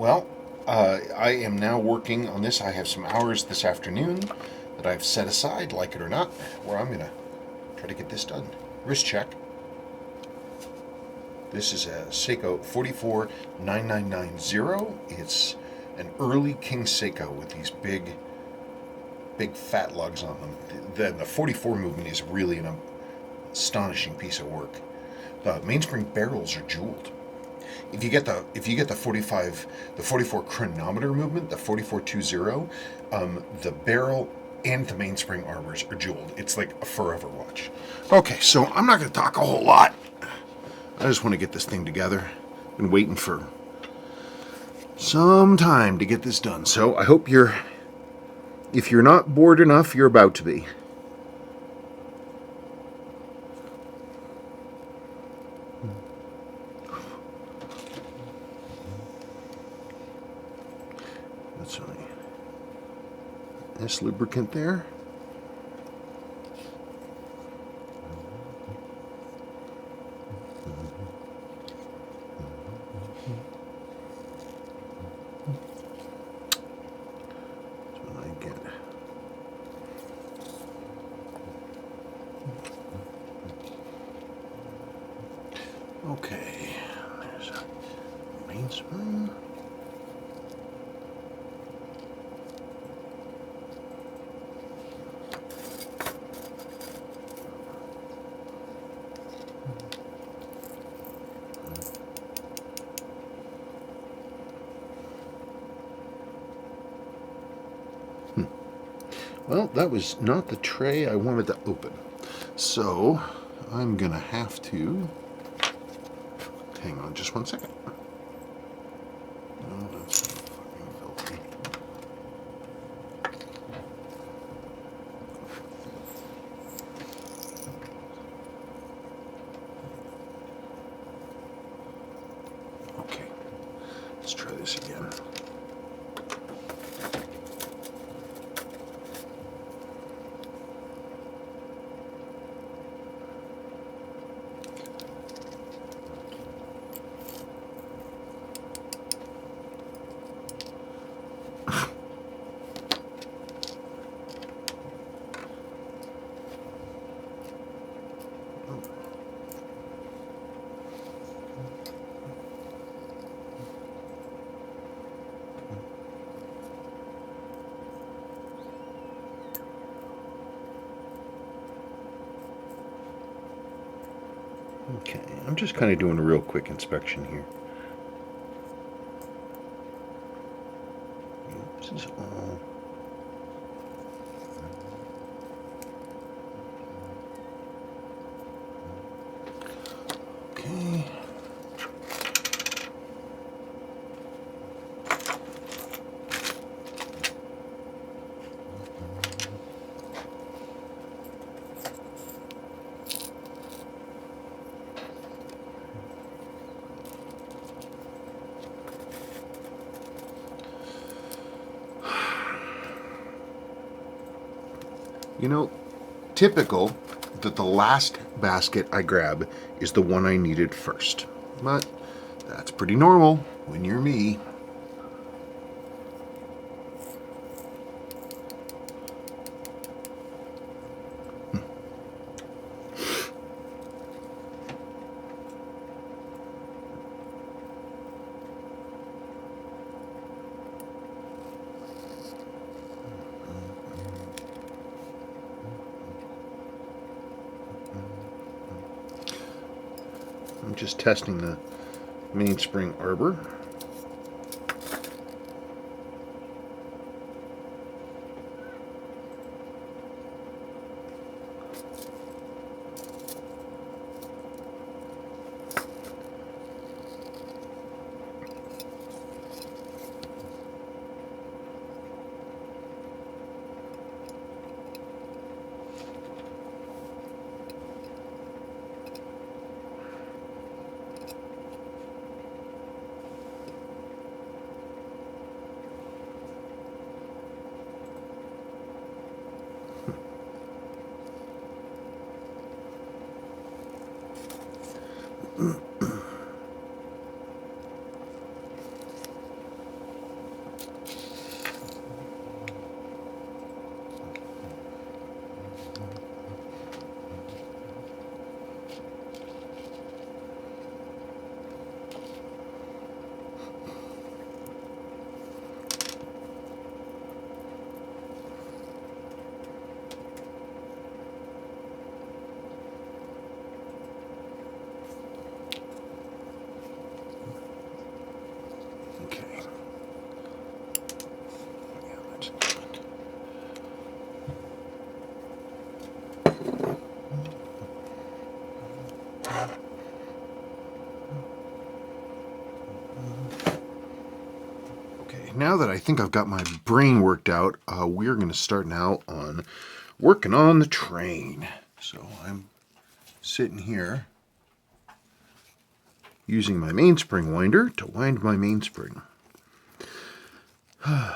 Well, I am now working on this. I have some hours this afternoon that I've set aside, like it or not, where I'm going to try to get this done. Wrist check. This is a Seiko 449990. It's an early King Seiko with these big fat lugs on them. The 44 movement is really an astonishing piece of work. The mainspring barrels are jeweled. If you get the 44 chronometer movement, the 4420, the barrel and the mainspring arbors are jeweled. It's like a forever watch. Okay, so I'm not going to talk a whole lot. I just want to get this thing together. Been waiting for some time to get this done. So I hope if you're not bored enough, you're about to be. That's right. This lubricant there. That's what I get. Okay, there's a mainspring. Well, that was not the tray I wanted to open. So I'm going to have to... Hang on just one second. Oh, that's fucking filthy. Okay, let's try this again. Okay, I'm just kind of doing a real quick inspection here. This is all... Okay. You know, typical that the last basket I grab is the one I needed first. But that's pretty normal when you're me. I'm just testing the mainspring arbor. Okay, now that I think I've got my brain worked out, we're going to start now on working on the train. So I'm sitting here using my mainspring winder to wind my mainspring. Get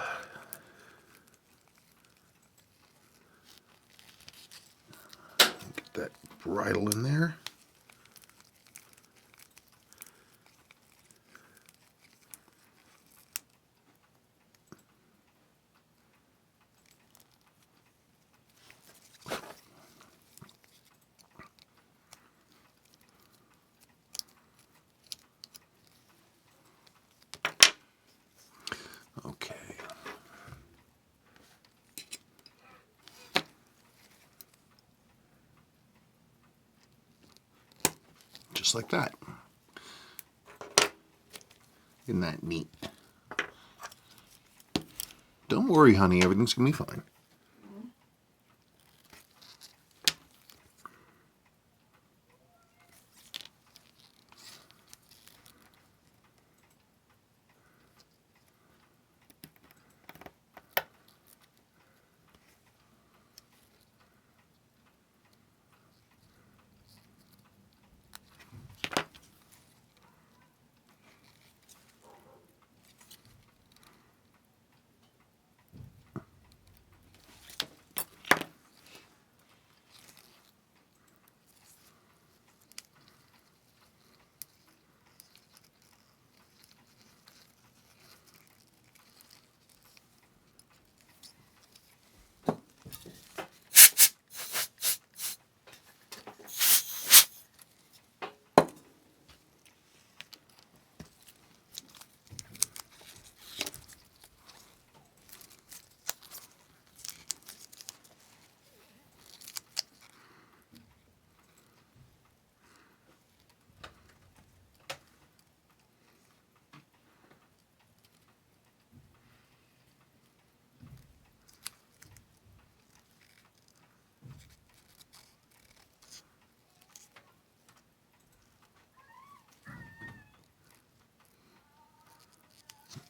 that bridle in there. Okay. Just like that. Isn't that neat? Don't worry, honey, everything's gonna be fine.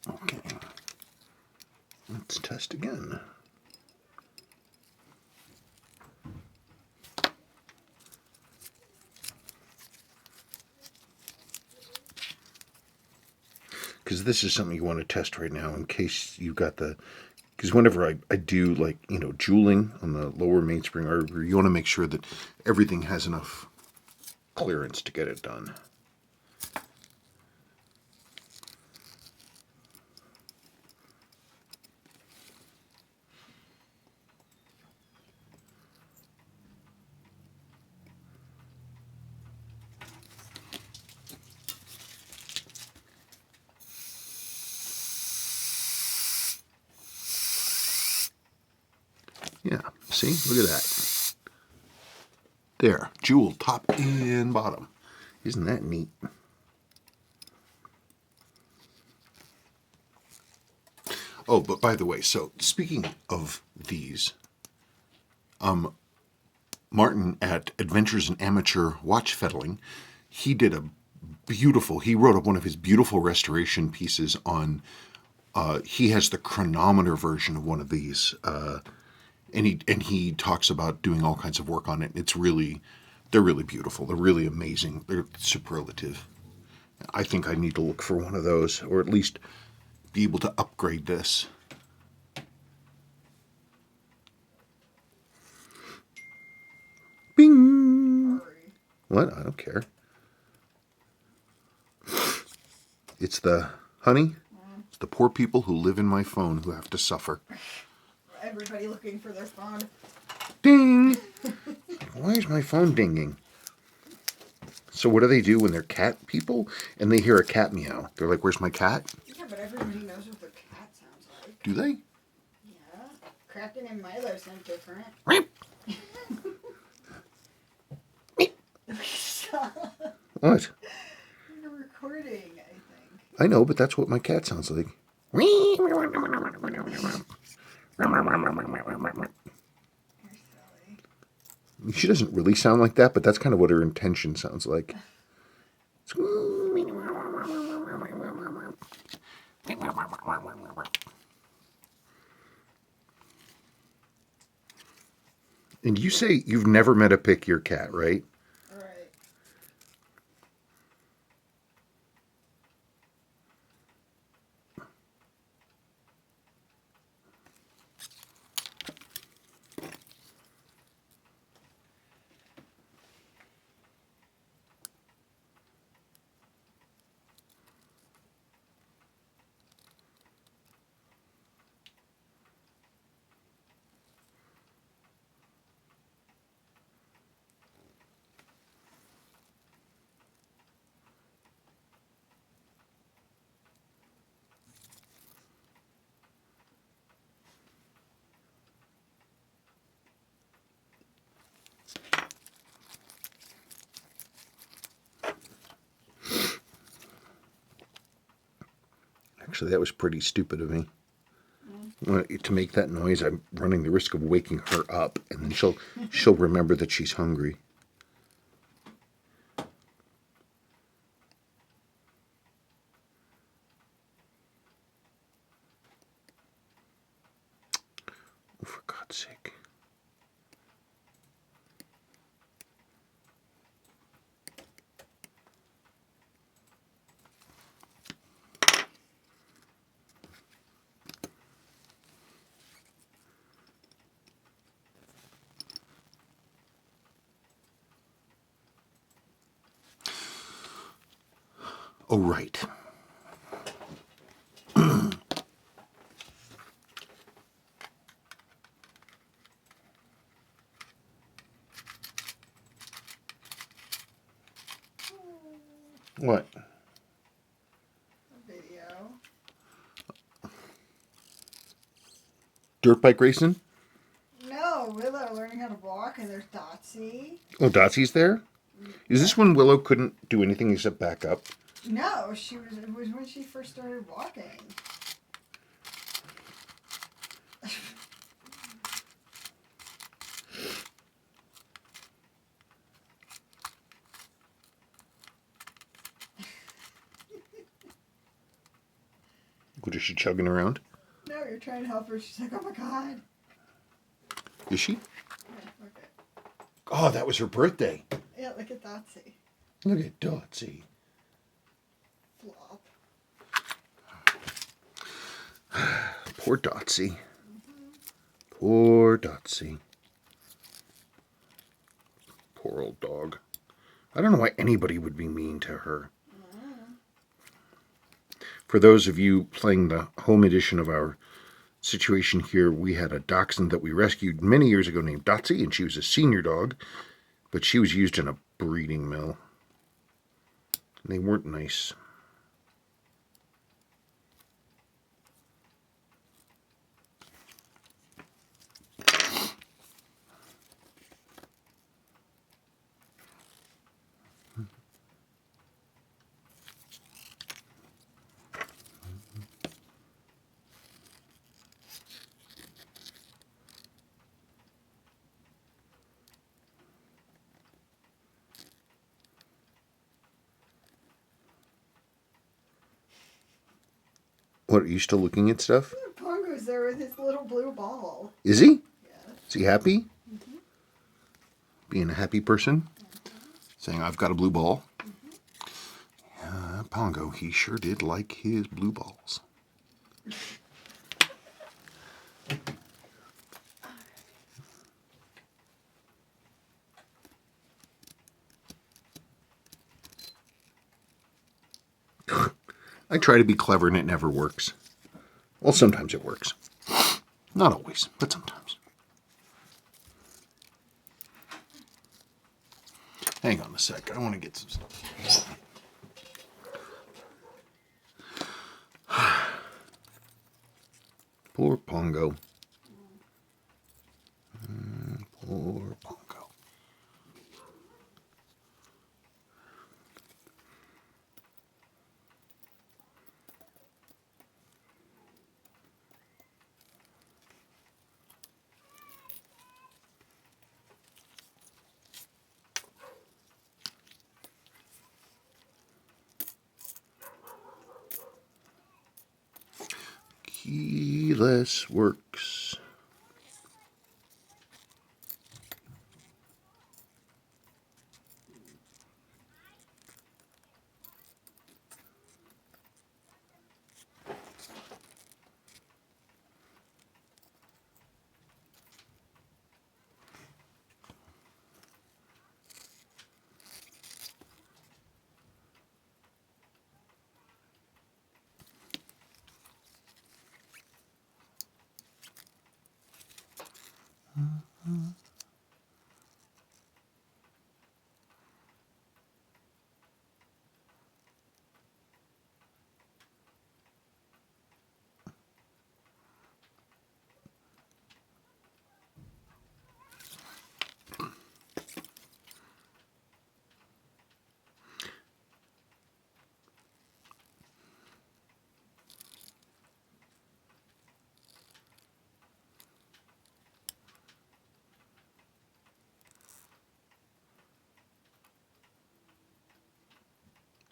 Okay. Let's test again. Because this is something you want to test right now in case you got the... Because whenever I do, like, you know, jeweling on the lower mainspring arbor, you want to make sure that everything has enough clearance to get it done. Yeah, see? Look at that. There, jewel top and bottom. Isn't that neat? Oh, but by the way, so speaking of these, Martin at Adventures in Amateur Watch Fettling, he did a beautiful, he wrote up one of his beautiful restoration pieces on, he has the chronometer version of one of these, and he talks about doing all kinds of work on it. It's really, they're really beautiful. They're really amazing. They're superlative. I think I need to look for one of those, or at least be able to upgrade this. Bing! What? I don't care. It's the, honey, it's the poor people who live in my phone who have to suffer. Everybody looking for their phone. Ding! Why is my phone dinging? So what do they do when they're cat people and they hear a cat meow? They're like, where's my cat? Yeah, but everybody knows what their cat sounds like. Do they? Yeah. Kraken and Milo sound different. What? You're recording, I think. I know, but that's what my cat sounds like. You're silly. She doesn't really sound like that, but that's kind of what her intention sounds like. And you say you've never met a pick your cat, right? Right. Actually, that was pretty stupid of me. To make that noise, I'm running the risk of waking her up, and then she'll remember that she's hungry. Oh, for God's sake. Oh, right. What? A video. Dirt bike racing? No, Willow learning how to walk, and there's Dotsy. Oh, Dotsie's there? Is this when Willow couldn't do anything except back up? No, it was when she first started walking. What is she chugging around? No, you're trying to help her. She's like, oh my God. Is she? Yeah, okay. Oh, that was her birthday. Yeah, look at Dotsy. Look at Dotsy. Flop. Poor Dotsy. Poor Dotsy. Poor old dog. I don't know why anybody would be mean to her. For those of you playing the home edition of our situation here, we had a dachshund that we rescued many years ago named Dotsy, and she was a senior dog, but she was used in a breeding mill. And they weren't nice. What, are you still looking at stuff? Pongo's there with his little blue ball. Is he? Yeah. Is he happy? Being a happy person? Saying, I've got a blue ball? Pongo, he sure did like his blue balls. I try to be clever and it never works. Well, sometimes it works. Not always, but sometimes. Hang on a sec. I want to get some stuff. Poor Pongo. Poor Pongo. keyless works.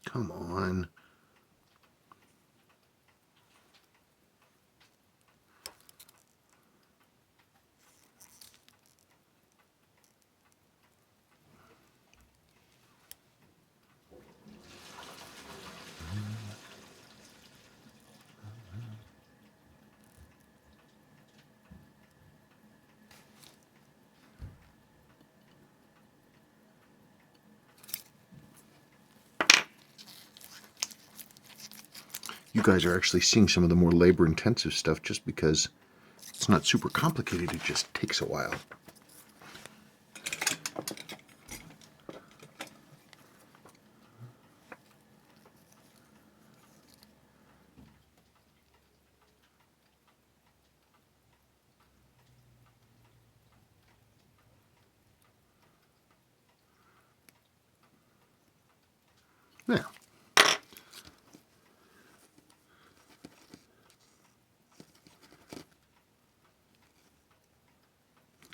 Come on. You guys are actually seeing some of the more labor-intensive stuff just because it's not super complicated. It just takes a while. Now,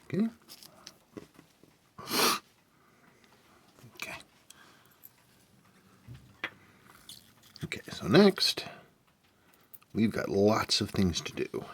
okay. Okay. Okay, so next, we've got lots of things to do.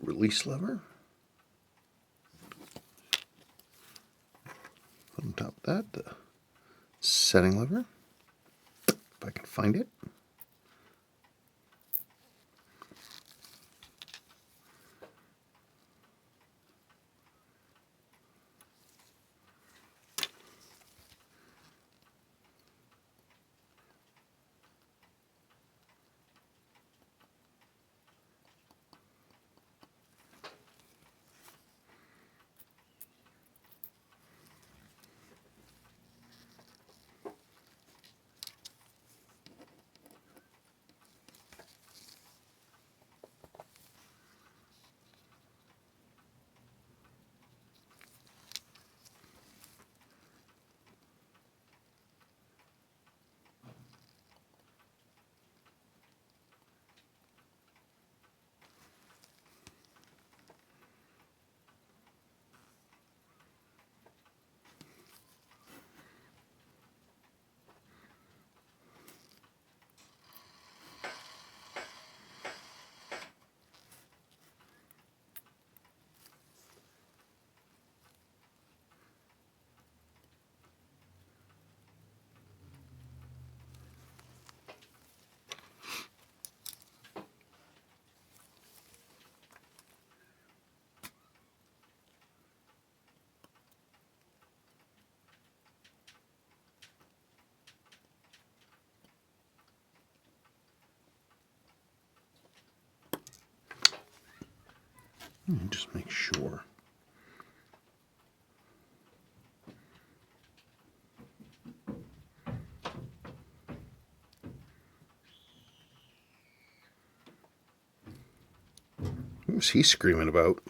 Release lever. Put on top of that the setting lever, if I can find it. Let me just make sure. What was he screaming about?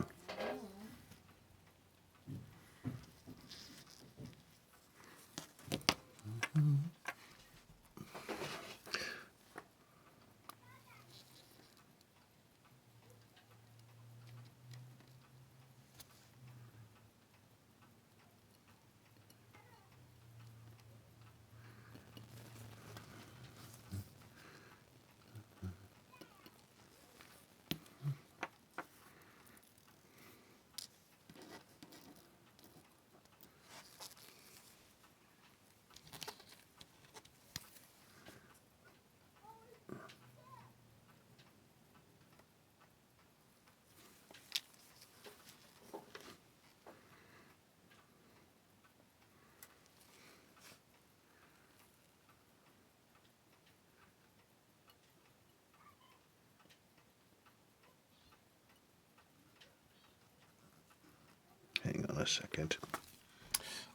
Hang on a second.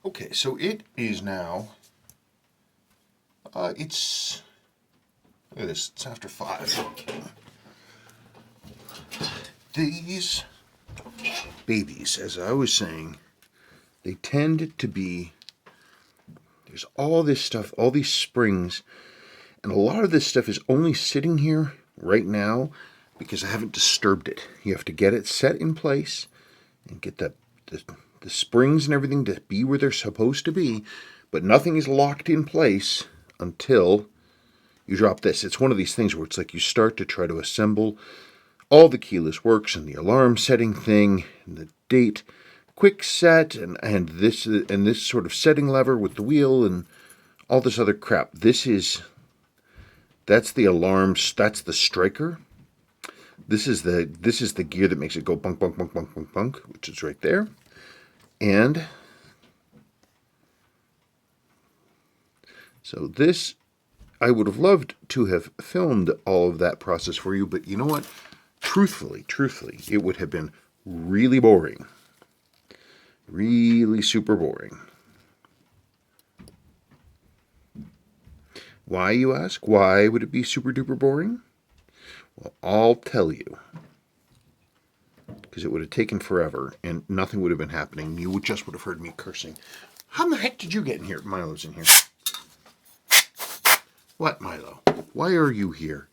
Okay, so it is now, look at this, it's after 5. These babies, as I was saying, they tend to be, there's all this stuff, all these springs, and a lot of this stuff is only sitting here right now because I haven't disturbed it. You have to get it set in place and get the springs and everything to be where they're supposed to be, but nothing is locked in place until you drop this. It's one of these things where it's like you start to try to assemble all the keyless works and the alarm setting thing and the date quick set and this sort of setting lever with the wheel and all this other crap. That's the alarms, that's the striker. This is the gear that makes it go bunk bunk bunk bunk bunk bunk, which is right there. And so this, I would have loved to have filmed all of that process for you, but you know what? Truthfully, it would have been really boring. Really super boring. Why, you ask? Why would it be super duper boring? Well, I'll tell you. Because it would have taken forever and nothing would have been happening. You just would have heard me cursing. How in the heck did you get in here? Milo's in here. What, Milo? Why are you here?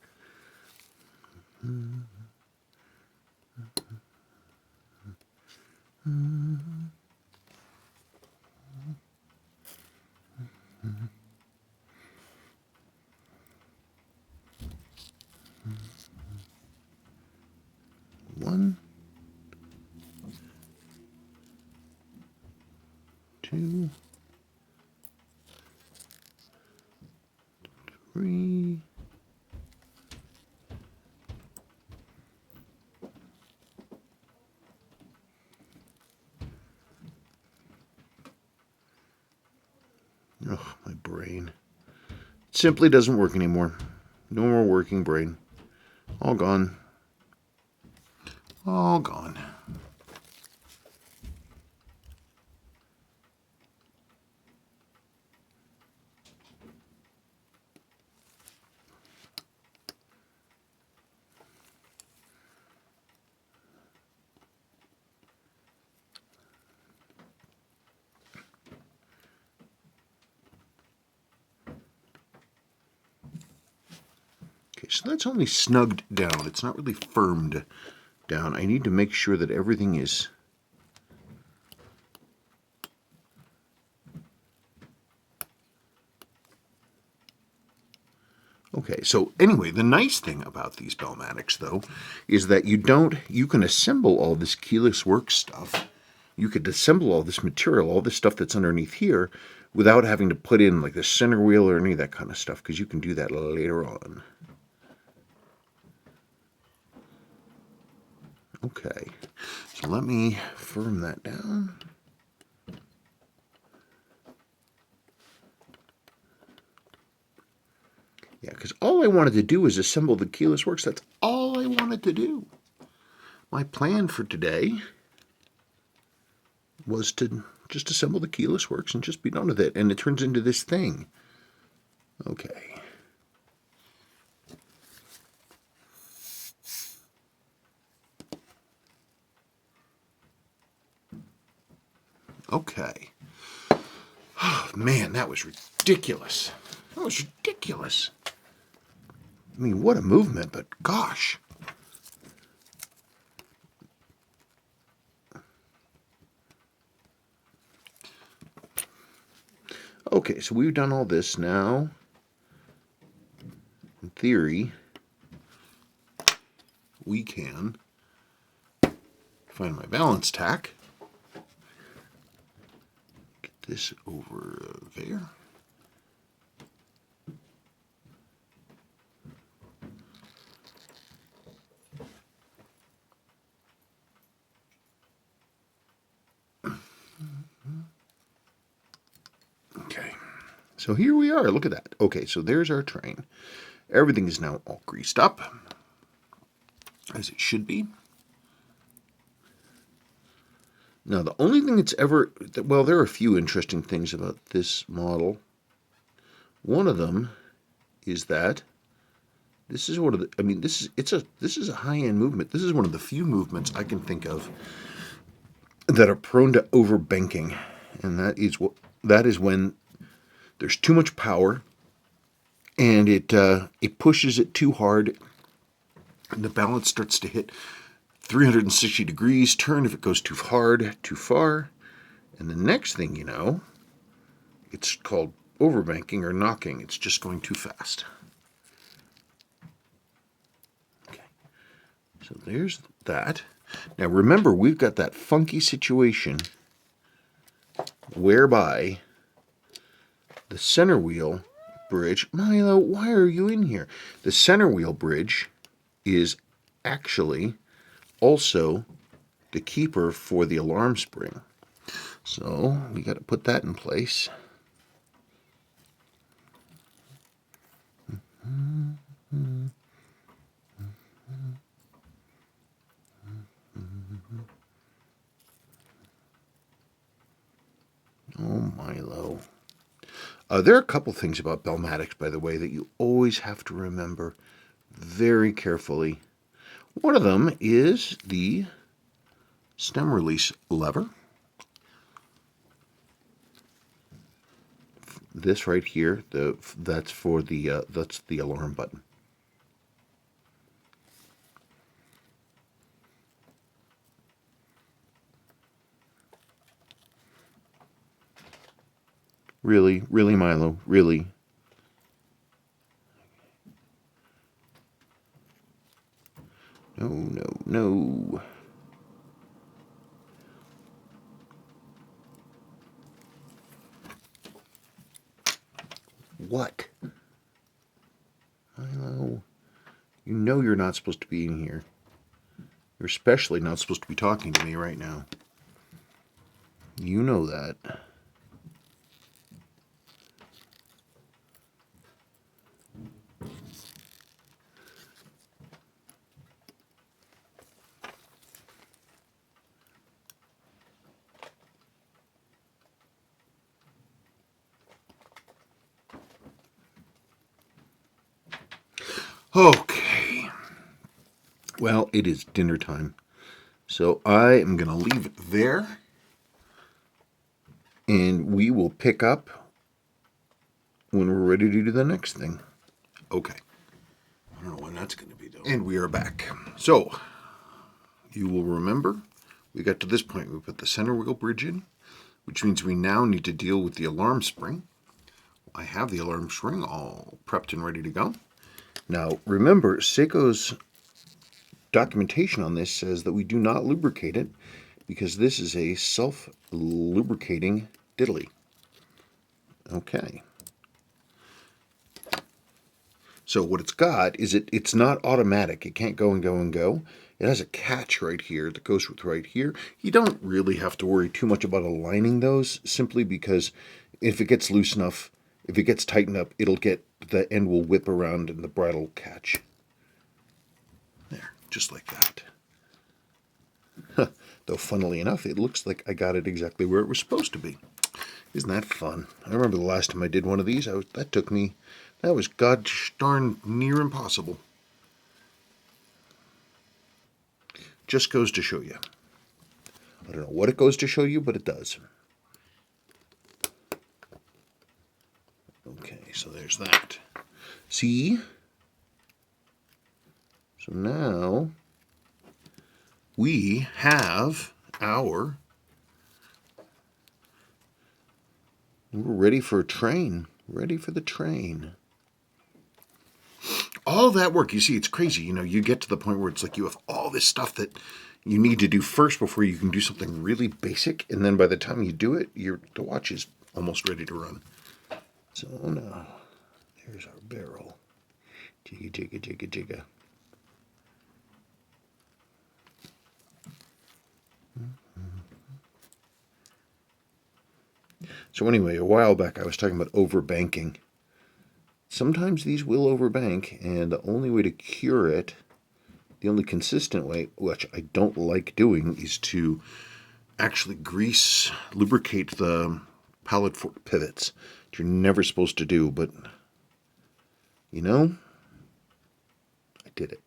One, 2, 3. Oh, my brain. It simply doesn't work anymore. No more working brain. All gone. All gone. Okay, so that's only snugged down. It's not really firmed down. I need to make sure that everything is okay. So anyway, the nice thing about these Bell-Matics, though, is that you can assemble all this keyless work stuff. You could assemble all this material, all this stuff that's underneath here, without having to put in like the center wheel or any of that kind of stuff, because you can do that later on. Okay, so let me firm that down. Yeah, because all I wanted to do is assemble the keyless works. That's all I wanted to do. my plan for today was to just assemble the keyless works and just be done with it, and it turns into this thing. Okay. Okay. Oh, man, that was ridiculous. That was ridiculous. I mean, what a movement, but gosh. Okay, so we've done all this now. In theory, we can find my balance tack. Get this over there. Okay, so here we are. Look at that. Okay, so there's our train. Everything is now all greased up, as it should be. Now, the only thing that's ever, well, there are a few interesting things about this model. One of them is that this is one of the, I mean, this is a high-end movement. This is one of the few movements I can think of that are prone to overbanking, and that is when there's too much power and it pushes it too hard, and the balance starts to hit 360 degrees turn if it goes too hard, too far, and the next thing you know, it's called overbanking or knocking. It's just going too fast. Okay, so there's that. Now remember, we've got that funky situation whereby the center wheel bridge, Milo, why are you in here? The center wheel bridge is actually also the keeper for the alarm spring. So we got to put that in place. Oh, Milo. There are a couple things about Bell-Matics, by the way, that you always have to remember very carefully. One of them is the stem release lever. This right here, that's the alarm button. Really, really, Milo, really. No, no, no. What? Milo, you know you're not supposed to be in here. You're especially not supposed to be talking to me right now. You know that. Okay. Well, it is dinner time. So I am going to leave it there. And we will pick up when we're ready to do the next thing. Okay. I don't know when that's going to be, though. And we are back. So, you will remember, we got to this point. We put the center wheel bridge in, which means we now need to deal with the alarm spring. I have the alarm spring all prepped and ready to go. Now, remember, Seiko's documentation on this says that we do not lubricate it because this is a self-lubricating diddly. Okay. So what it's got is it's not automatic. It can't go and go and go. It has a catch right here that goes with right here. You don't really have to worry too much about aligning those, simply because if it gets loose enough, if it gets tightened up, the end will whip around and the bridle will catch. There, just like that. Though, funnily enough, it looks like I got it exactly where it was supposed to be. Isn't that fun? I remember the last time I did one of these, that was gosh darn near impossible. Just goes to show you. I don't know what it goes to show you, but it does. Okay, so there's that. See? So now we have we're ready for a train. Ready for the train. All that work, you see, it's crazy. You get to the point where it's like you have all this stuff that you need to do first before you can do something really basic, and then by the time you do it, the watch is almost ready to run. So now, there's our barrel. Jigga, jigga, jigga, jigga. So anyway, a while back I was talking about overbanking. Sometimes these will overbank, and the only way to cure it, the only consistent way, which I don't like doing, is to actually lubricate the pallet fork pivots, which you're never supposed to do, but I did it.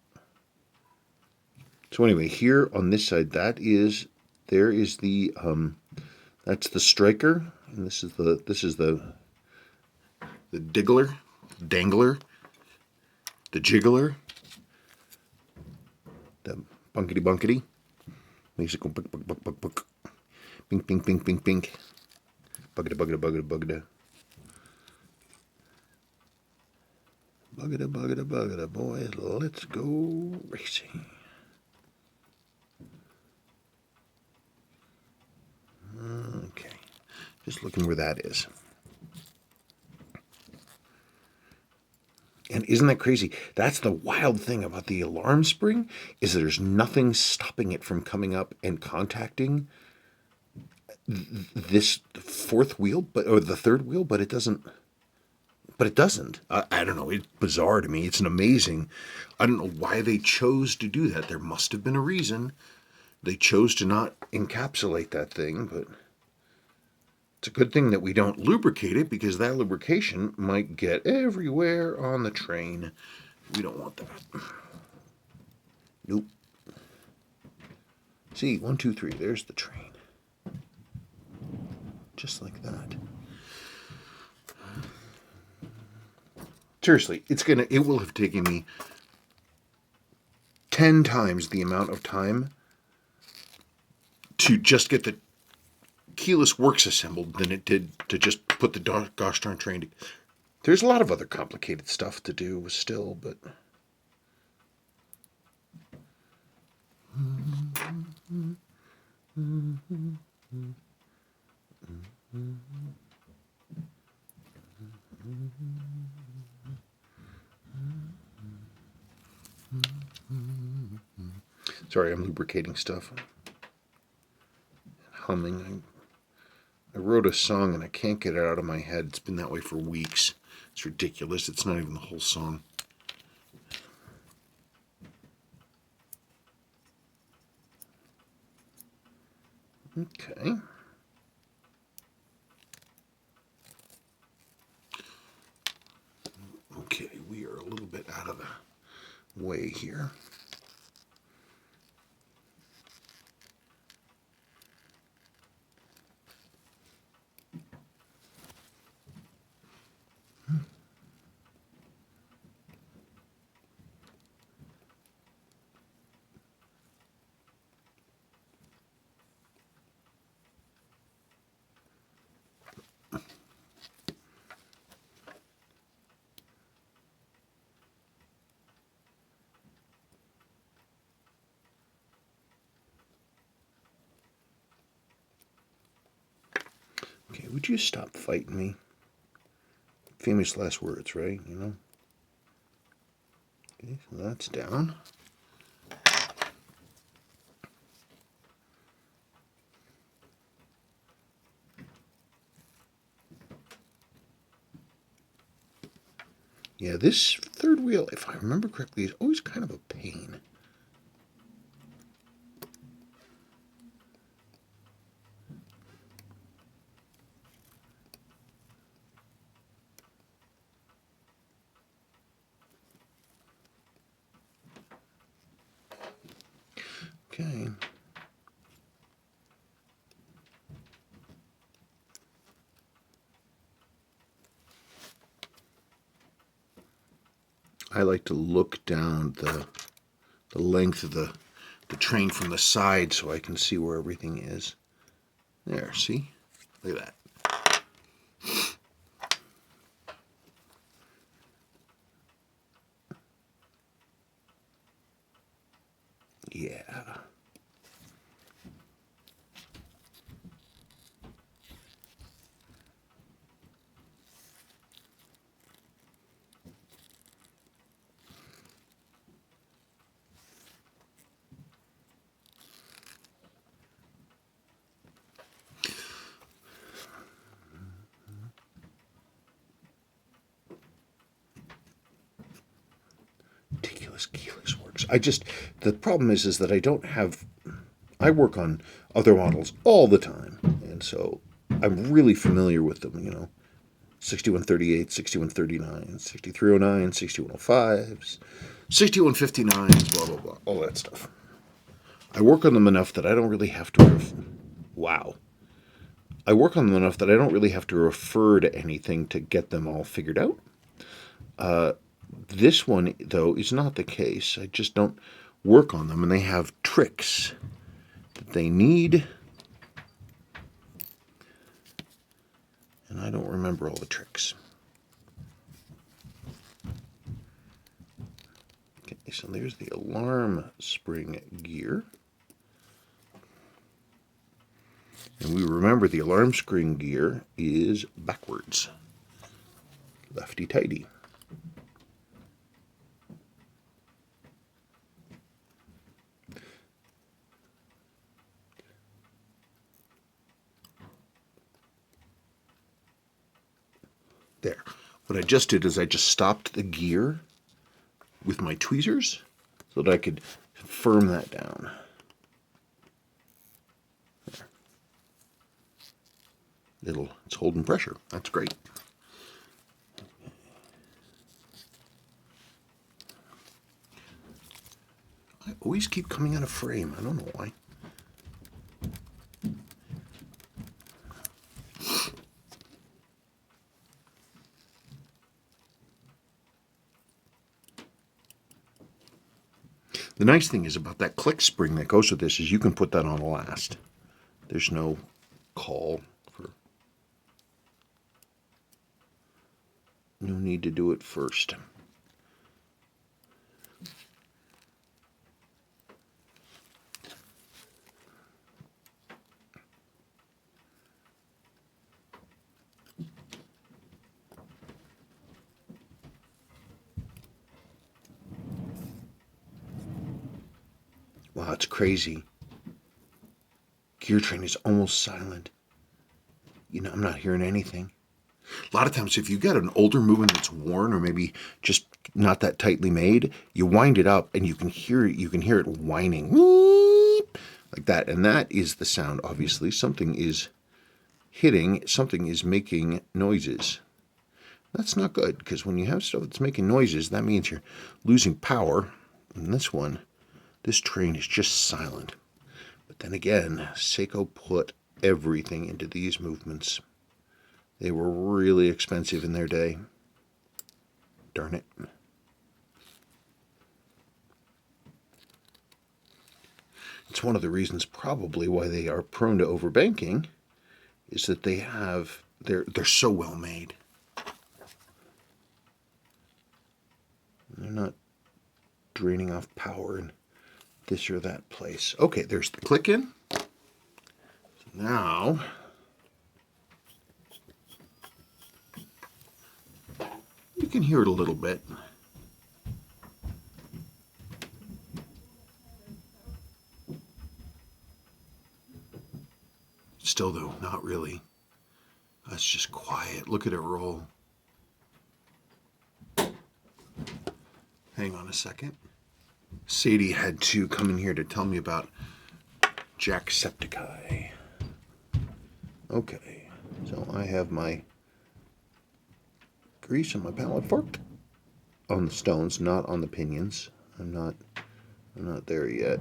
So anyway, here on this side, that's the striker, and this is the dangler, the jiggler, the bunkety. Makes it go buck, buck, buck, buck, buck. Bink, bink, bink, bink, bink. Buggada, buggada, buggada, buggada. Buggada, buggada, buggada, boys. Let's go racing. Okay. Just looking where that is. And isn't that crazy? That's the wild thing about the alarm spring, is that there's nothing stopping it from coming up and contacting this fourth wheel, or the third wheel, but it doesn't. I don't know. It's bizarre to me. It's an amazing. I don't know why they chose to do that. There must have been a reason. They chose to not encapsulate that thing, but it's a good thing that we don't lubricate it, because that lubrication might get everywhere on the train. We don't want that. Nope. See, 1, 2, 3. There's the train. Just like that. Seriously, it will have taken me 10 times the amount of time to just get the keyless works assembled than it did to just put the gosh darn train together. There's a lot of other complicated stuff to do still, but sorry, I'm lubricating stuff. Humming. I wrote a song and I can't get it out of my head. It's been that way for weeks. It's ridiculous. It's not even the whole song. Okay. Okay, we are a little bit out of the way here. Okay, would you stop fighting me? Famous last words, right? Okay, so that's down. Yeah, this third wheel, if I remember correctly, is always kind of a pain. Okay. I like to look down the length of the train from the side so I can see where everything is. There, see? Look at that. Yeah. Keyless works. The problem is that I don't have, I work on other models all the time, and so I'm really familiar with them, 6138, 6139, 6309, 6105s, 6159s, blah, blah, blah, all that stuff. I work on them enough that I don't really have to, wow. I work on them enough that I don't really have to refer to anything to get them all figured out. This one, though, is not the case. I just don't work on them, and they have tricks that they need, and I don't remember all the tricks. Okay, so there's the alarm spring gear. And we remember the alarm spring gear is backwards. Lefty-tighty. There. What I just did is I just stopped the gear with my tweezers so that I could firm that down. There. It's holding pressure. That's great. I always keep coming out of frame. I don't know why. The nice thing is about that click spring that goes with this is you can put that on last. There's no call for, no need to do it first. Wow, it's crazy. Gear train is almost silent. I'm not hearing anything. A lot of times, if you get an older movement that's worn or maybe just not that tightly made, you wind it up and you can hear it. You can hear it whining like that, and that is the sound. Obviously, something is hitting. Something is making noises. That's not good because when you have stuff that's making noises, that means you're losing power. And this train is just silent. But then again, Seiko put everything into these movements. They were really expensive in their day. Darn it. It's one of the reasons probably why they are prone to overbanking is that they're so well made. They're not draining off power in this or that place. Okay, there's the click in. So now you can hear it a little bit. Still though, not really. That's just quiet. Look at it roll. Hang on a second. Sadie had to come in here to tell me about Jacksepticeye. Okay, so I have my grease on my palette fork on the stones, not on the pinions. I'm not there yet.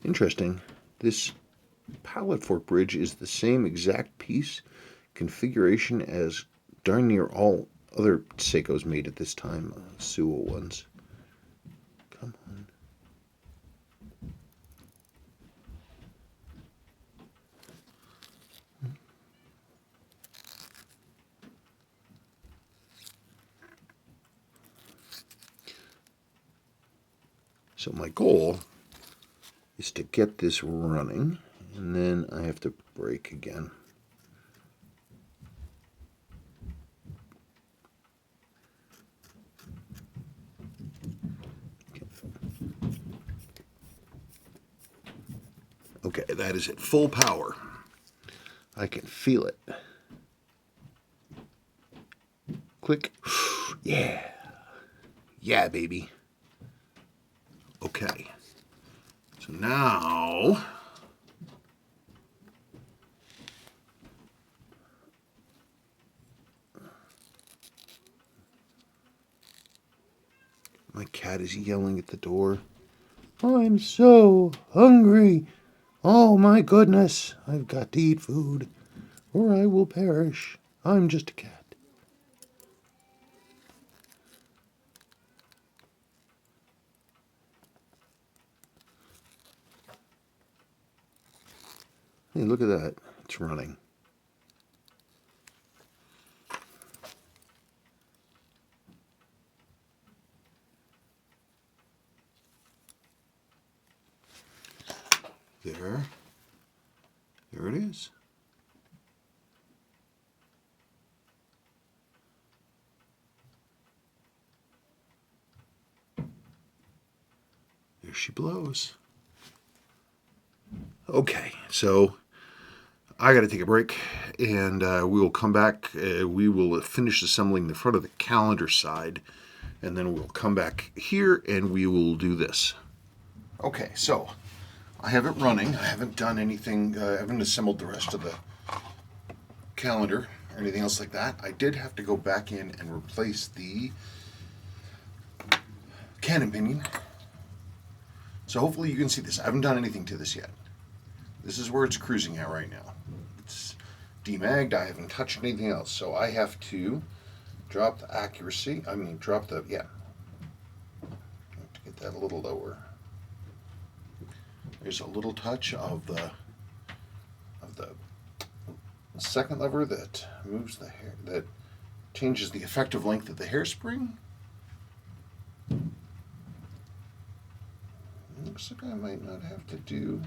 Interesting. This pallet fork bridge is the same exact piece configuration as darn near all other Seikos made at this time, Suo ones. Come on. So my goal is to get this running, and then I have to brake again. Okay, that is at full power. I can feel it. Click. Yeah. Yeah, baby. Okay. So now my cat is yelling at the door. I'm so hungry. Oh my goodness. I've got to eat food or I will perish. I'm just a cat. Hey, look at that. It's running. There. There it is. There she blows. Okay, so I got to take a break, and we will come back. We will finish assembling the front of the calendar side, and then we'll come back here and we will do this. Okay, so I have it running. I haven't done anything. I haven't assembled the rest of the calendar or anything else like that. I did have to go back in and replace the cannon pinion. So hopefully you can see this. I haven't done anything to this yet. This is where it's cruising at right now. It's demagged. I haven't touched anything else. So I have to drop the accuracy. Drop the, yeah. I have to get that a little lower. There's a little touch of the second lever that moves the hair, that changes the effective length of the hairspring. Looks like I might not have to do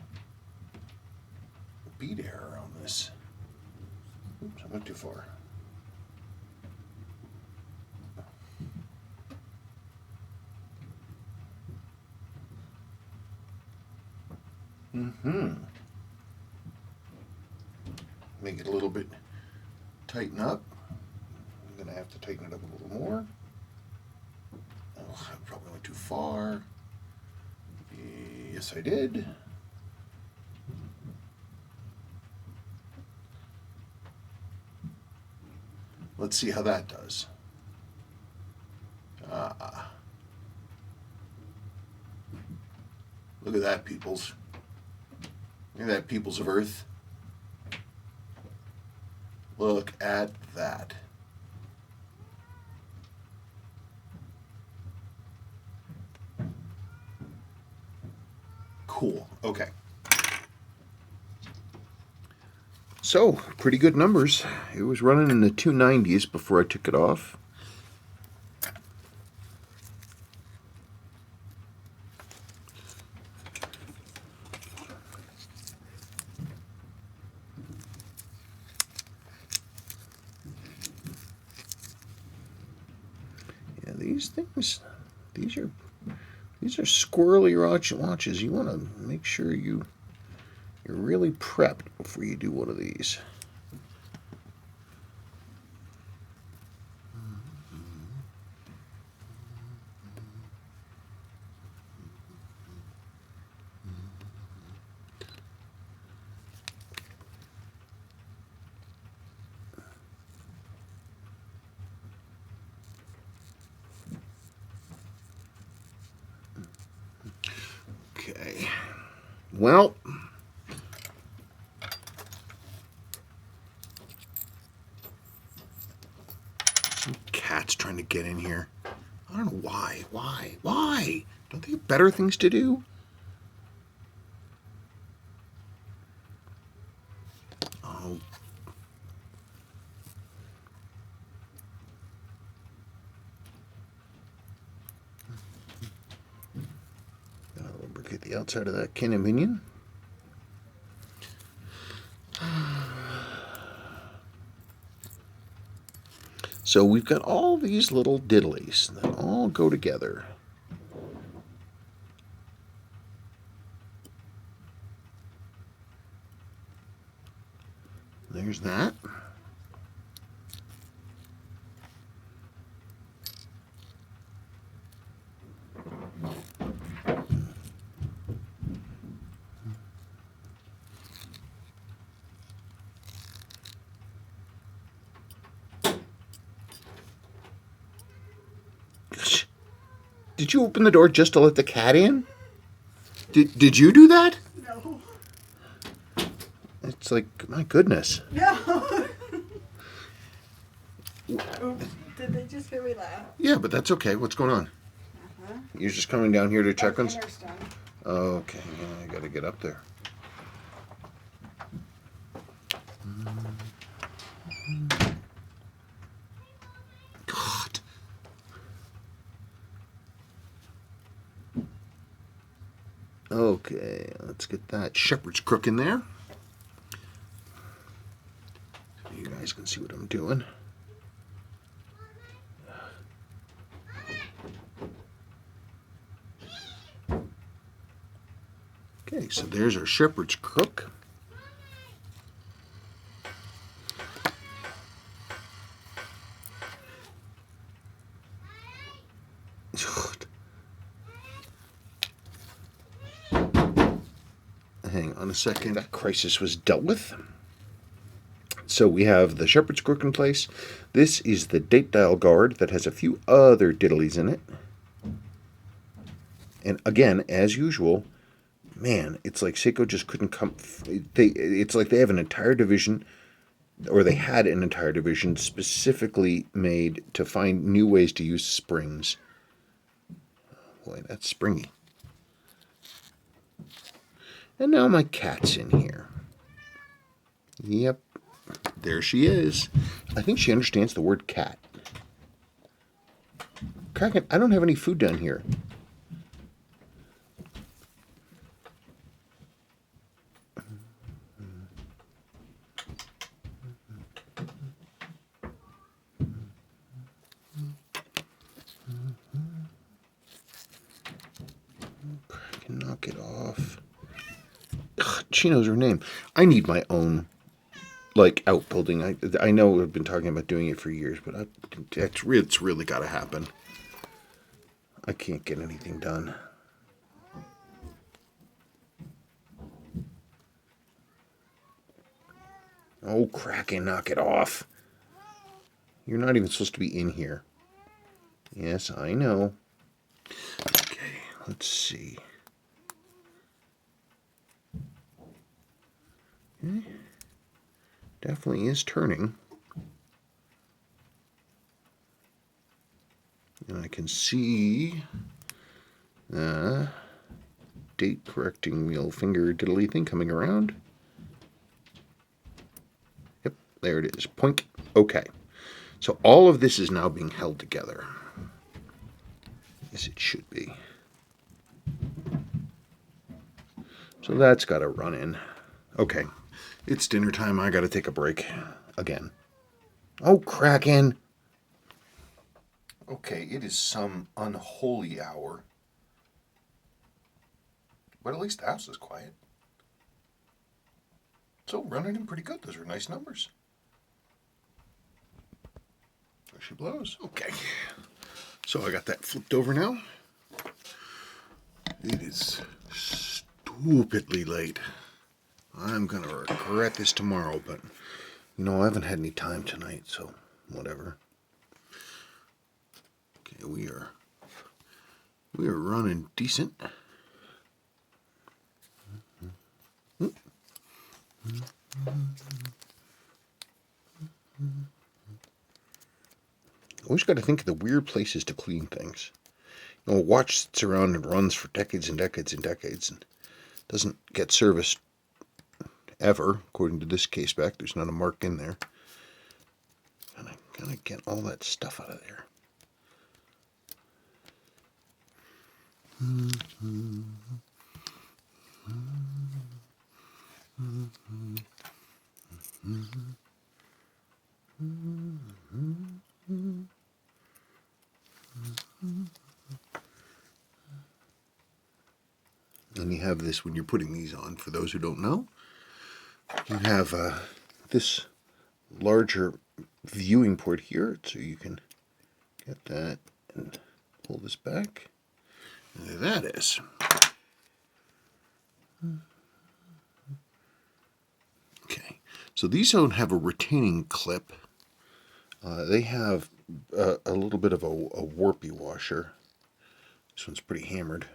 a bead error on this. Oops, I went too far. Make it a little bit, tighten up. I'm gonna have to tighten it up a little more. Oh, I probably went too far. Yes, I did. Let's see how that does. Look at that, peoples. Look at that, peoples of Earth. Look at that. Cool. Okay. So, pretty good numbers. It was running in the 290s before I took it off. Yeah, these things, these are squirrely watches. You want to make sure you're really prepped before you do one of these. Okay, Well, some cat's trying to get in here. I don't know why. Why? Don't they have better things to do? Oh. Gotta lubricate the outside of that can of minion. So we've got all these little diddlies that all go together. There's that. Did you open the door just to let the cat in? Did you do that? No. It's like, my goodness. No. Oops. Did they just hear me laugh? Yeah, but that's okay. What's going on? You're just coming down here to check on... Okay, yeah, I gotta get up there. God. Okay, let's get that shepherd's crook in there. So you guys can see what I'm doing. Okay, so there's our shepherd's crook. Hang on a second. That crisis was dealt with. So we have the shepherd's crook in place. This is the date dial guard that has a few other diddlies in it. And again, as usual, man, it's like Seiko just couldn't come. It's like they have an entire division, or they had an entire division specifically made to find new ways to use springs. Boy, that's springy. And now my cat's in here. Yep, there she is. I think she understands the word cat. Kraken, I don't have any food down here. Kraken, knock it off. Ugh, she knows her name. I need my own, like, outbuilding. I know I've been talking about doing it for years, but it's really got to happen. I can't get anything done. Oh, Kraken, knock it off. You're not even supposed to be in here. Yes, I know. Okay, let's see. Okay. Definitely is turning. And I can see the date correcting wheel finger diddly thing coming around. Yep, there it is. Poink. Okay. So all of this is now being held together. Yes, it should be. So that's got to run in. Okay. It's dinner time. I got to take a break again. Oh, Kraken. Okay, it is some unholy hour. But at least the house is quiet. So running in pretty good. Those are nice numbers. There she blows. Okay. So I got that flipped over now. It is stupidly late. I'm going to regret this tomorrow, but I haven't had any time tonight, so whatever. Okay, we are running decent. Always got to think of the weird places to clean things. You know, a watch sits around and runs for decades and decades and decades and doesn't get serviced ever, according to this case back. There's not a mark in there. And I gotta get all that stuff out of there. And you have this when you're putting these on. For those who don't know, you have this larger viewing port here, so you can get that and pull this back. And there that is. Okay, so these don't have a retaining clip. They have a little bit of a warpy washer. This one's pretty hammered.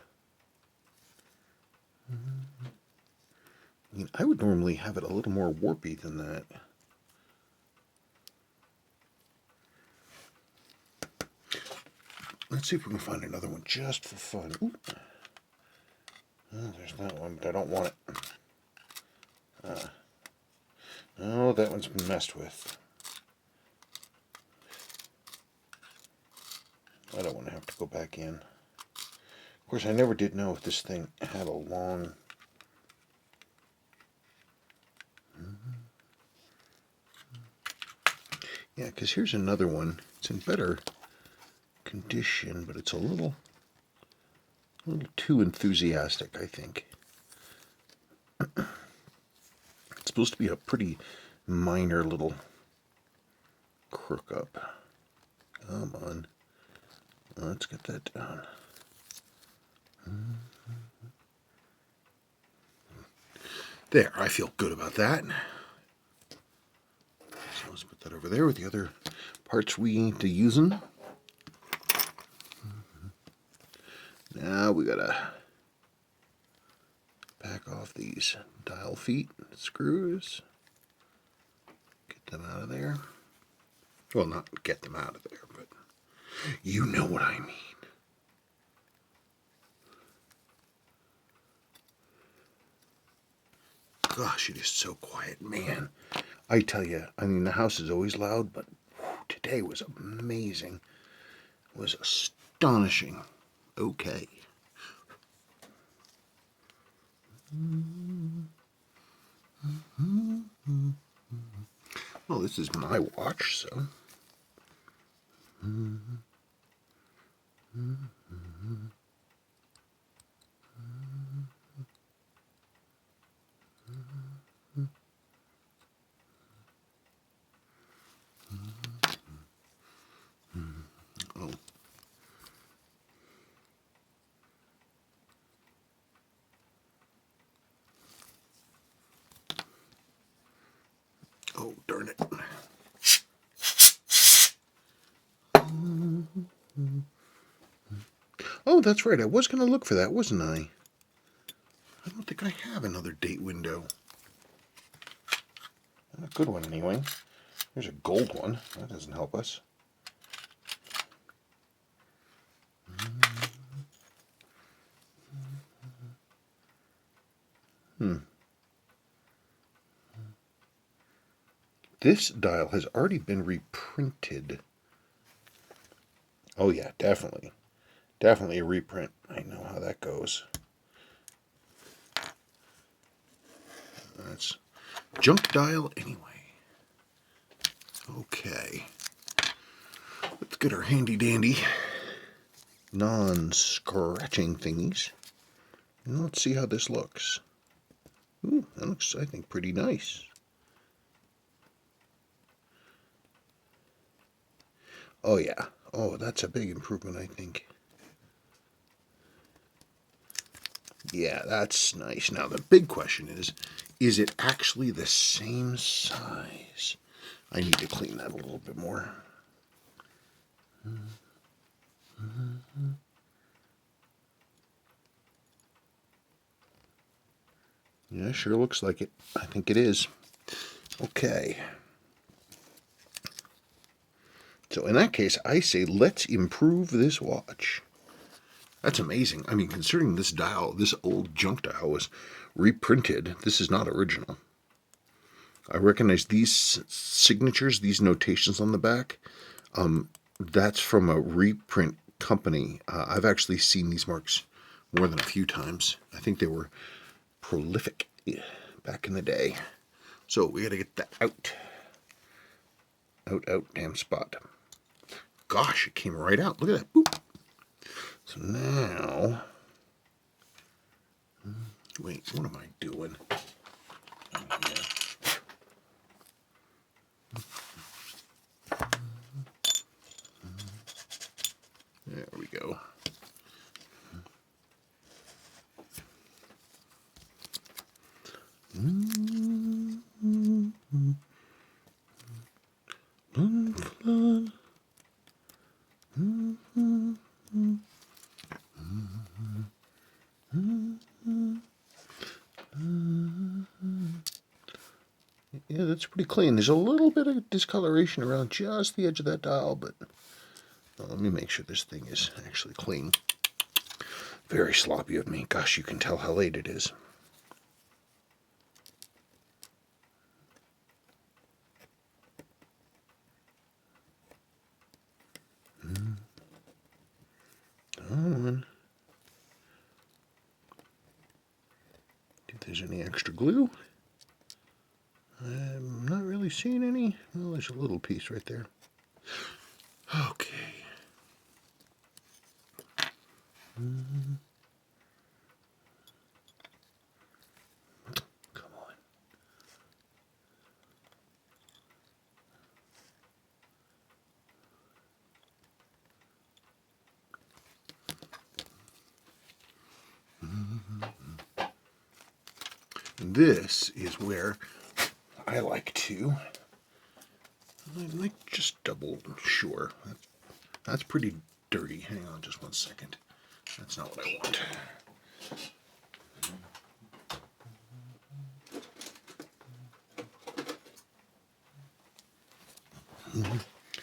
I mean, I would normally have it a little more warpy than that. Let's see if we can find another one just for fun. Ooh. Oh, there's that one, but I don't want it. Oh, that one's been messed with. I don't want to have to go back in. Of course, I never did know if this thing had a long... Yeah, because here's another one. It's in better condition, but it's a little too enthusiastic, I think. It's supposed to be a pretty minor little crook up. Come on. Let's get that down. There, I feel good about that. So let's put that over there with the other parts we need to use them. Now we gotta back off these dial feet screws. Get them out of there. Well, not get them out of there, but you know what I mean. Gosh, it is so quiet, man. I tell you, I mean, the house is always loud, but today was amazing. It was astonishing. Okay. Well, this is my watch, so. Oh. Oh, darn it. Oh, that's right. I was going to look for that, wasn't I? I don't think I have another date window. A good one, anyway. There's a gold one. That doesn't help us. This dial has already been reprinted. Oh yeah, definitely. Definitely a reprint. I know how that goes. That's junk dial anyway. Okay. Let's get our handy dandy non-scratching thingies. And let's see how this looks. Ooh, that looks, I think, pretty nice. Oh yeah. Oh, that's a big improvement, I think. Yeah, that's nice. Now, the big question is it actually the same size? I need to clean that a little bit more. Yeah, sure looks like it. I think it is. Okay. So in that case, I say let's improve this watch. That's amazing. I mean, considering this dial, this old junk dial was reprinted, this is not original. I recognize these signatures, these notations on the back. That's from a reprint company. I've actually seen these marks more than a few times. I think they were prolific back in the day. So we gotta get that out. Out, damn spot. Gosh, it came right out. Look at that. Boop. So now, wait, what am I doing? There we go. Yeah, that's pretty clean. There's a little bit of discoloration around just the edge of that dial, but let me make sure this thing is actually clean. Very sloppy of me. Gosh, you can tell how late it is. On. If there's any extra glue. I'm not really seeing any. Well, there's a little piece right there. Okay. Come on. This is where I like just double sure. That's pretty dirty. Hang on just one second. That's not what I want.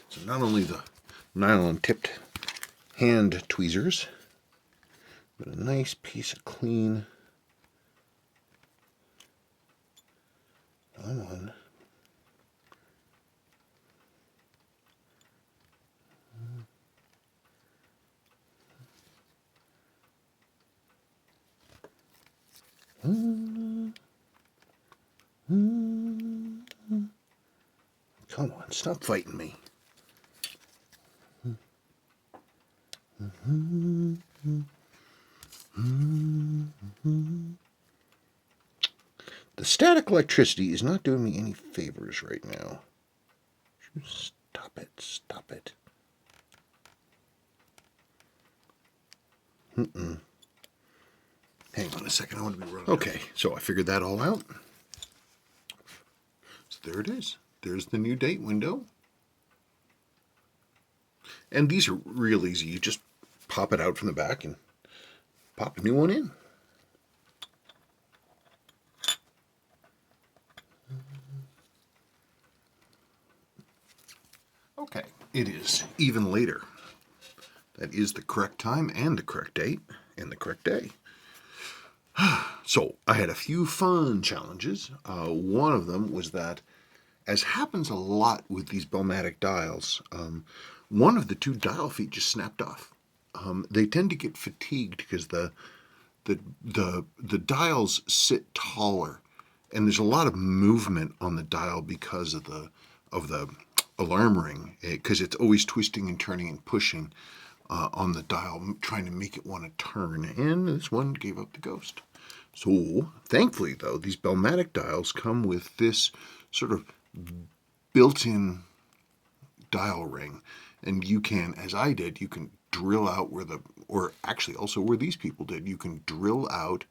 So not only the nylon tipped hand tweezers, but a nice piece of clean nylon. Come on, stop fighting me. The static electricity is not doing me any favors right now. Stop it, stop it. Hang on a second, I want to be running. Okay, so I figured that all out. So there it is. There's the new date window. And these are real easy. You just pop it out from the back and pop a new one in. Okay, it is even later. That is the correct time and the correct date and the correct day. So I had a few fun challenges. One of them was that, as happens a lot with these Bell-Matic dials, one of the two dial feet just snapped off. They tend to get fatigued because the dials sit taller, and there's a lot of movement on the dial because of the alarm ring, because it's always twisting and turning and pushing on the dial, trying to make it want to turn, and this one gave up the ghost. So, thankfully though, these Bell-Matic dials come with this sort of built-in dial ring, and you can, as I did, you can drill out or actually also where these people did, you can drill out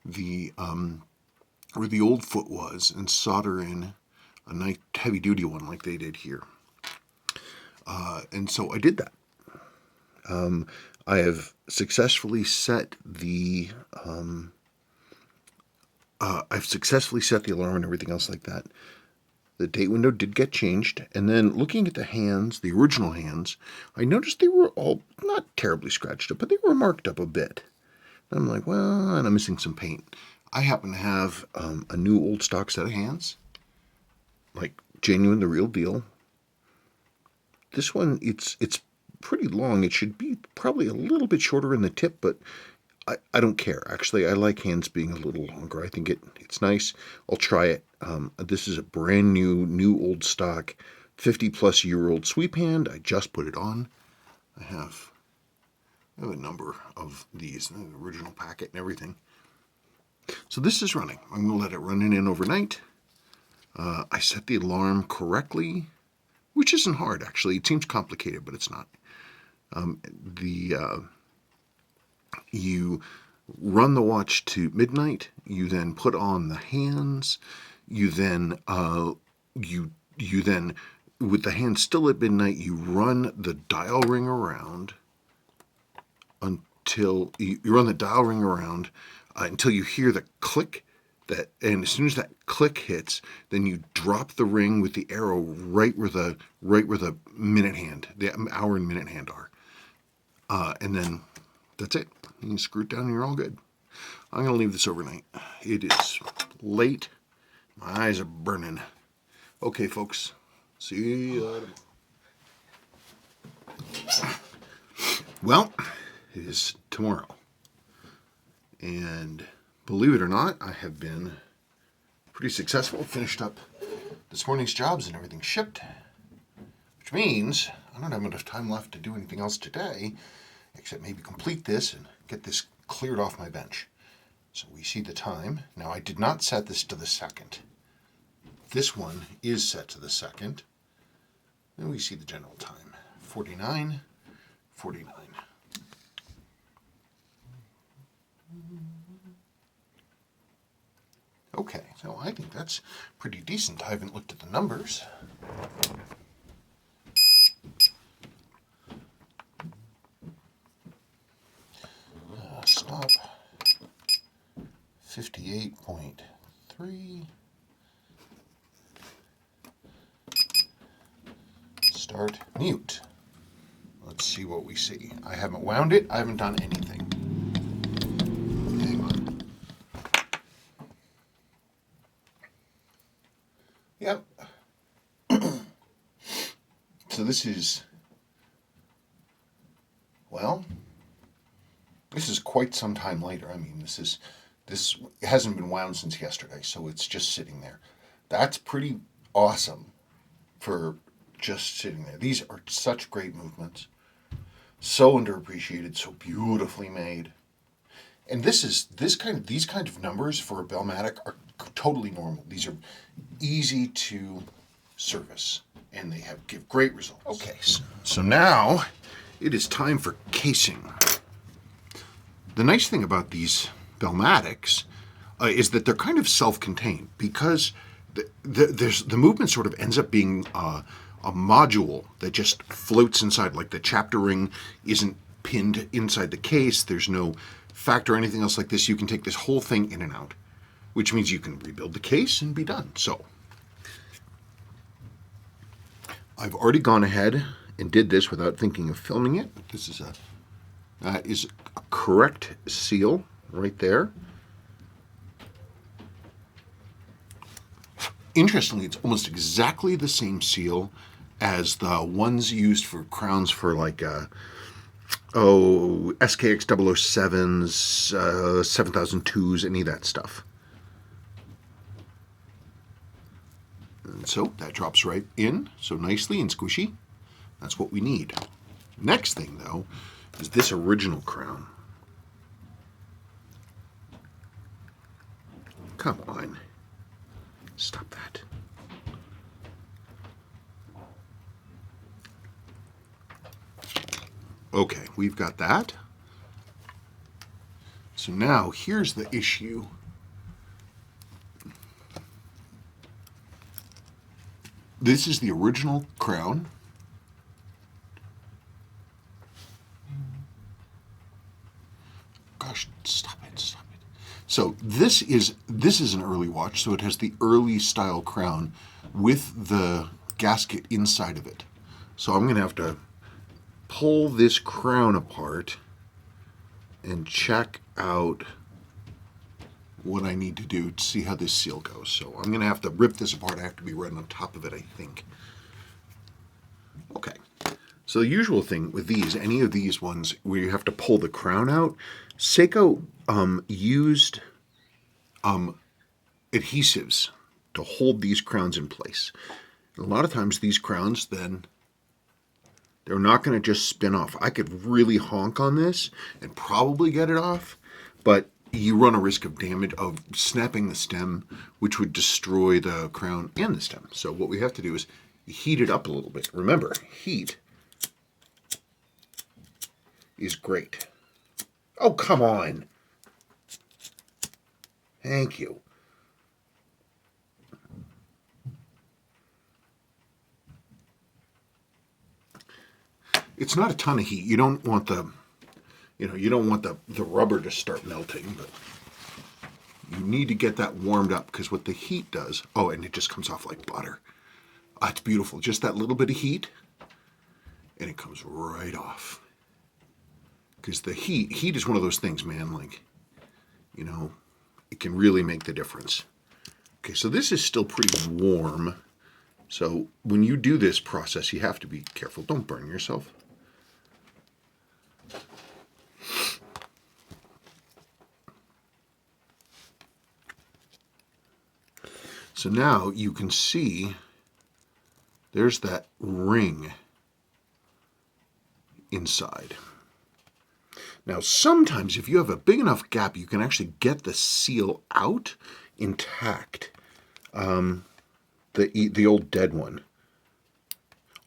where the old foot was and solder in a nice heavy-duty one like they did here. And so I did that. I have successfully set the I've successfully set the alarm and everything else like that. The date window did get changed, and then looking at the hands, the original hands, I noticed they were all not terribly scratched up, but they were marked up a bit. And I'm like, well, and I'm missing some paint. I happen to have a new old stock set of hands, like genuine, the real deal. This one, it's pretty long. It should be probably a little bit shorter in the tip, but I don't care. Actually, I like hands being a little longer. I think it's nice. I'll try it. This is a brand new old stock, 50-plus-year-old sweep hand. I just put it on. I have a number of these, the original packet and everything. So this is running. I'm going to let it run in overnight. I set the alarm correctly, which isn't hard, actually. It seems complicated, but it's not. You run the watch to midnight. You then put on the hands. You then with the hands still at midnight, you run the dial ring around until until you hear the click. And as soon as that click hits, then you drop the ring with the arrow right where the minute hand, the hour and minute hand are, and then that's it. You can screw it down and you're all good. I'm going to leave this overnight. It is late. My eyes are burning. Okay, folks. See you tomorrow. Well, it is tomorrow. And believe it or not, I have been pretty successful. Finished up this morning's jobs and everything shipped. Which means I don't have enough time left to do anything else today, except maybe complete this and get this cleared off my bench. So we see the time. Now I did not set this to the second. This one is set to the second. And we see the general time. 49:49. Okay, so I think that's pretty decent. I haven't looked at the numbers. Stop. 58.3. Start mute. Let's see what we see. I haven't wound it. I haven't done anything. Hang on. Yep. So this is, well, this is quite some time later. I mean, this hasn't been wound since yesterday, so it's just sitting there. That's pretty awesome for just sitting there. These are such great movements. So underappreciated, so beautifully made. And these kind of numbers for a Bell-Matic are totally normal. These are easy to service, and they give great results. Okay, so now it is time for casing. The nice thing about these Bell-Matics is that they're kind of self-contained, because the movement sort of ends up being a module that just floats inside. Like the chapter ring isn't pinned inside the case. There's no factor or anything else like this. You can take this whole thing in and out, which means you can rebuild the case and be done. So I've already gone ahead and did this without thinking of filming it. This is a correct seal right there. Interestingly, it's almost exactly the same seal as the ones used for crowns for like SKX 007s, 7002s, any of that stuff. And so that drops right in, so nicely and squishy. That's what we need. Next thing, though, is this original crown. Come on. Stop that. Okay, we've got that. So now here's the issue. This is the original crown. Gosh, stop it. So this is an early watch, so it has the early style crown with the gasket inside of it. So I'm going to have to pull this crown apart and check out what I need to do to see how this seal goes. So I'm going to have to rip this apart. I have to be right on top of it, I think. Okay. So the usual thing with these, any of these ones where you have to pull the crown out, Seiko used adhesives to hold these crowns in place. And a lot of times these crowns then, they're not going to just spin off. I could really honk on this and probably get it off, but you run a risk of damage, of snapping the stem, which would destroy the crown and the stem. So what we have to do is heat it up a little bit. Remember, heat is great. Oh, come on. Thank you. It's not a ton of heat. You don't want the, you don't want the rubber to start melting, but you need to get that warmed up because what the heat does, oh, and it just comes off like butter. It's beautiful. Just that little bit of heat, and it comes right off. Because the heat is one of those things, man, like, it can really make the difference. Okay, so this is still pretty warm. So when you do this process, you have to be careful. Don't burn yourself. So now you can see there's that ring inside. Now, sometimes if you have a big enough gap, you can actually get the seal out intact. The old dead one.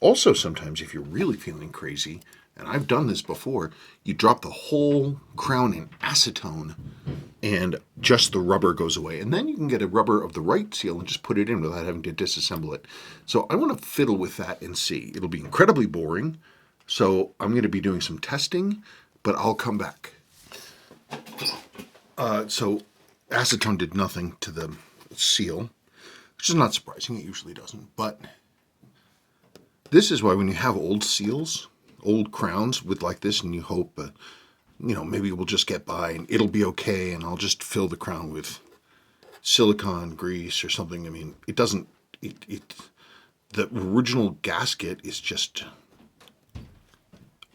Also, sometimes if you're really feeling crazy, and I've done this before, you drop the whole crown in acetone and just the rubber goes away. And then you can get a rubber of the right seal and just put it in without having to disassemble it. So I want to fiddle with that and see. It'll be incredibly boring. So I'm going to be doing some testing, but I'll come back. So acetone did nothing to the seal, which is not surprising. It usually doesn't. But this is why when you have old seals, old crowns with like this, and you hope, maybe we'll just get by and it'll be okay, and I'll just fill the crown with silicone grease or something. I mean, it doesn't. The original gasket is just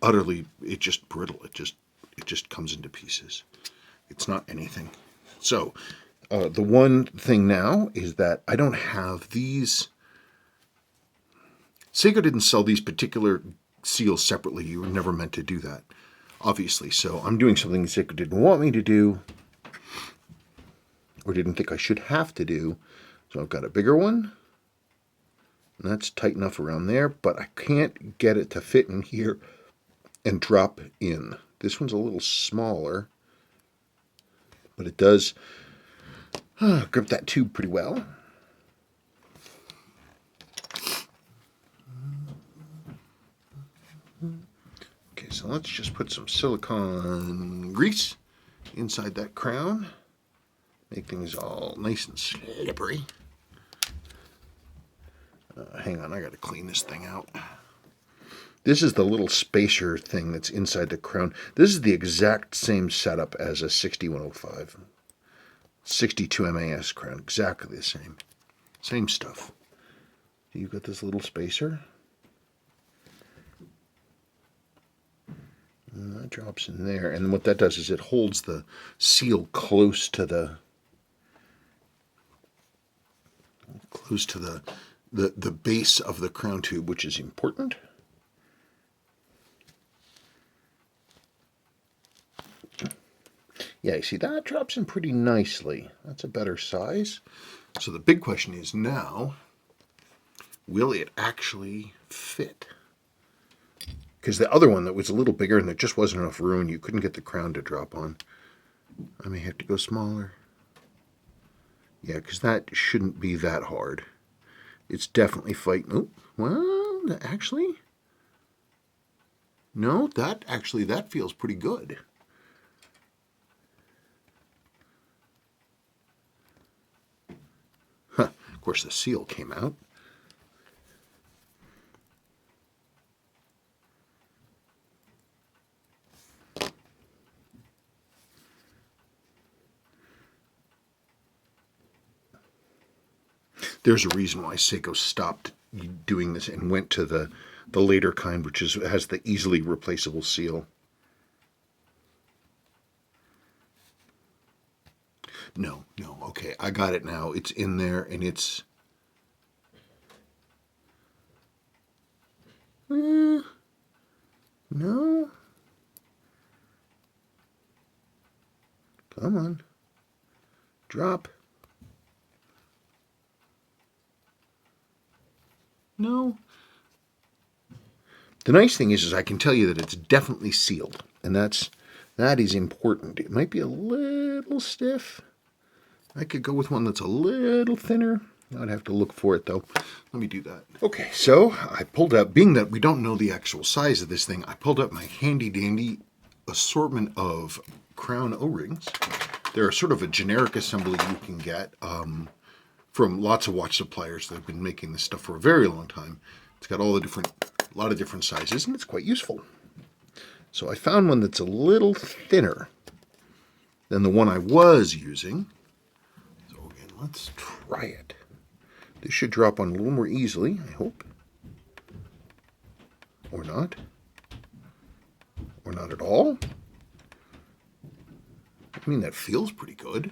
utterly. It's just brittle. It just comes into pieces. It's not anything. So the one thing now is that I don't have these. Seiko didn't sell these particular seals separately. You were never meant to do that, obviously. So I'm doing something Seiko didn't want me to do, or didn't think I should have to do. So I've got a bigger one, and that's tight enough around there, but I can't get it to fit in here and drop in. This one's a little smaller, but it does grip that tube pretty well. Okay, so let's just put some silicone grease inside that crown. Make things all nice and slippery. Hang on, I gotta clean this thing out. This is the little spacer thing that's inside the crown. This is the exact same setup as a 6105. 62 MAS crown, exactly the same. Same stuff. You've got this little spacer. And that drops in there. And what that does is it holds the seal close to the base of the crown tube, which is important. Yeah, you see, that drops in pretty nicely. That's a better size. So the big question is now, will it actually fit? Because the other one that was a little bigger and there just wasn't enough room, you couldn't get the crown to drop on. I may have to go smaller. Yeah, because that shouldn't be that hard. It's definitely fighting. Oh, well, actually, no, that feels pretty good. Of course, the seal came out. There's a reason why Seiko stopped doing this and went to the later kind, which has the easily replaceable seal. No, okay, I got it now. It's in there, and it's... no. Come on. Drop. No. The nice thing is I can tell you that it's definitely sealed, and that is important. It might be a little stiff. I could go with one that's a little thinner. I'd have to look for it, though. Let me do that. Okay, so I pulled up, being that we don't know the actual size of this thing, I pulled up my handy-dandy assortment of crown O-rings. They're sort of a generic assembly you can get from lots of watch suppliers that have been making this stuff for a very long time. It's got a lot of different sizes, and it's quite useful. So I found one that's a little thinner than the one I was using. So again, let's try it. This should drop on a little more easily, I hope. Or not. Or not at all. I mean, that feels pretty good.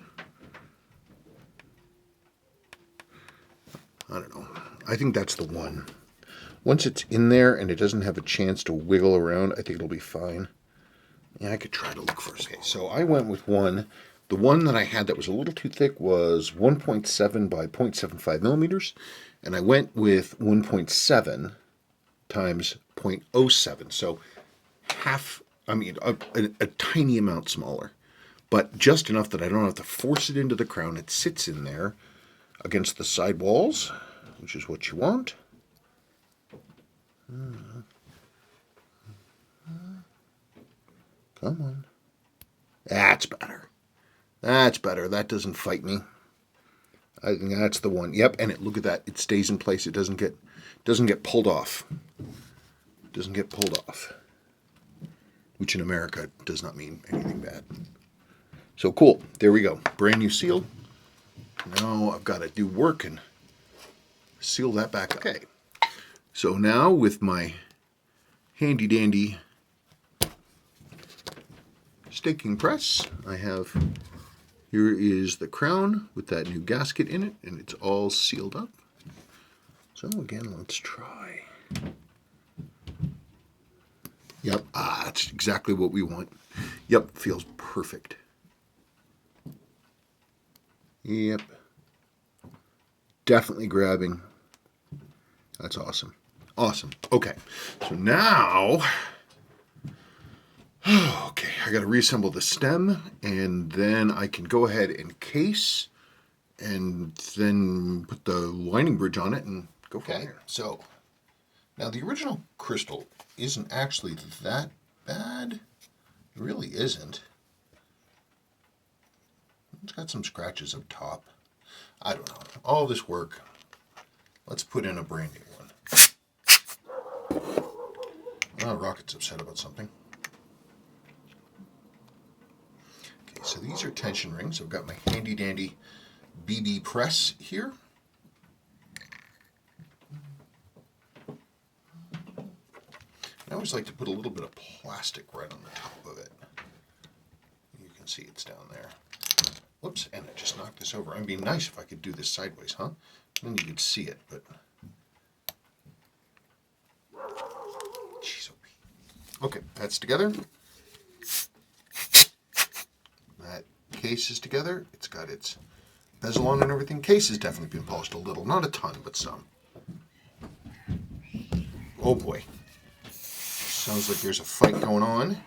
I don't know. I think that's the one. Once it's in there and it doesn't have a chance to wiggle around, I think it'll be fine. Yeah, I could try to look first. Okay, so I went with one. The one that I had that was a little too thick was 1.7 by 0.75 millimeters, and I went with 1.7 times 0.07. So a tiny amount smaller, but just enough that I don't have to force it into the crown. It sits in there against the side walls, which is what you want. Come on. That's better. That's better. That doesn't fight me. I think that's the one. Yep, and look at that. It stays in place. It doesn't get pulled off. It doesn't get pulled off. Which in America does not mean anything bad. So cool. There we go. Brand new seal. Now I've got to do work and seal that back up. Okay. So now with my handy dandy staking press, I have, here is the crown with that new gasket in it, and it's all sealed up. So again, let's try. Yep, that's exactly what we want. Yep, feels perfect. Yep. Definitely grabbing. That's awesome. Awesome. Okay. So now, okay, I got to reassemble the stem, and then I can go ahead and case, and then put the lining bridge on it and go from there. So now the original crystal isn't actually that bad. It really isn't. It's got some scratches up top. I don't know. All this work. Let's put in a brand new one. Oh, Rocket's upset about something. Okay, so these are tension rings. I've got my handy dandy BB press here. I always like to put a little bit of plastic right on the top of it. You can see it's down there. Whoops, and I just knocked this over. It'd be nice if I could do this sideways, huh? Then you could see it, but... Jeez, okay, that's together. That case is together. It's got its bezel on and everything. Case has definitely been polished a little. Not a ton, but some. Oh boy. Sounds like there's a fight going on.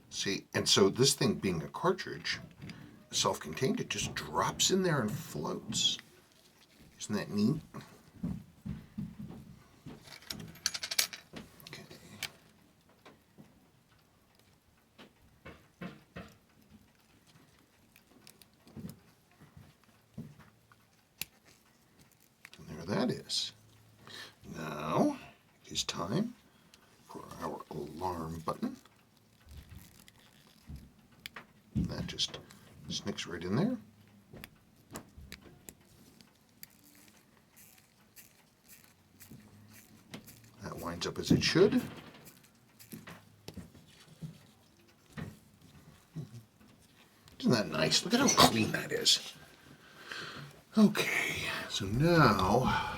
See, and so this thing being a cartridge, self-contained, it just drops in there and floats. Isn't that neat? Okay. that is. Now it is time for our alarm button. That just snicks right in there. That winds up as it should. Isn't that nice? Look at how clean that is. Okay, so now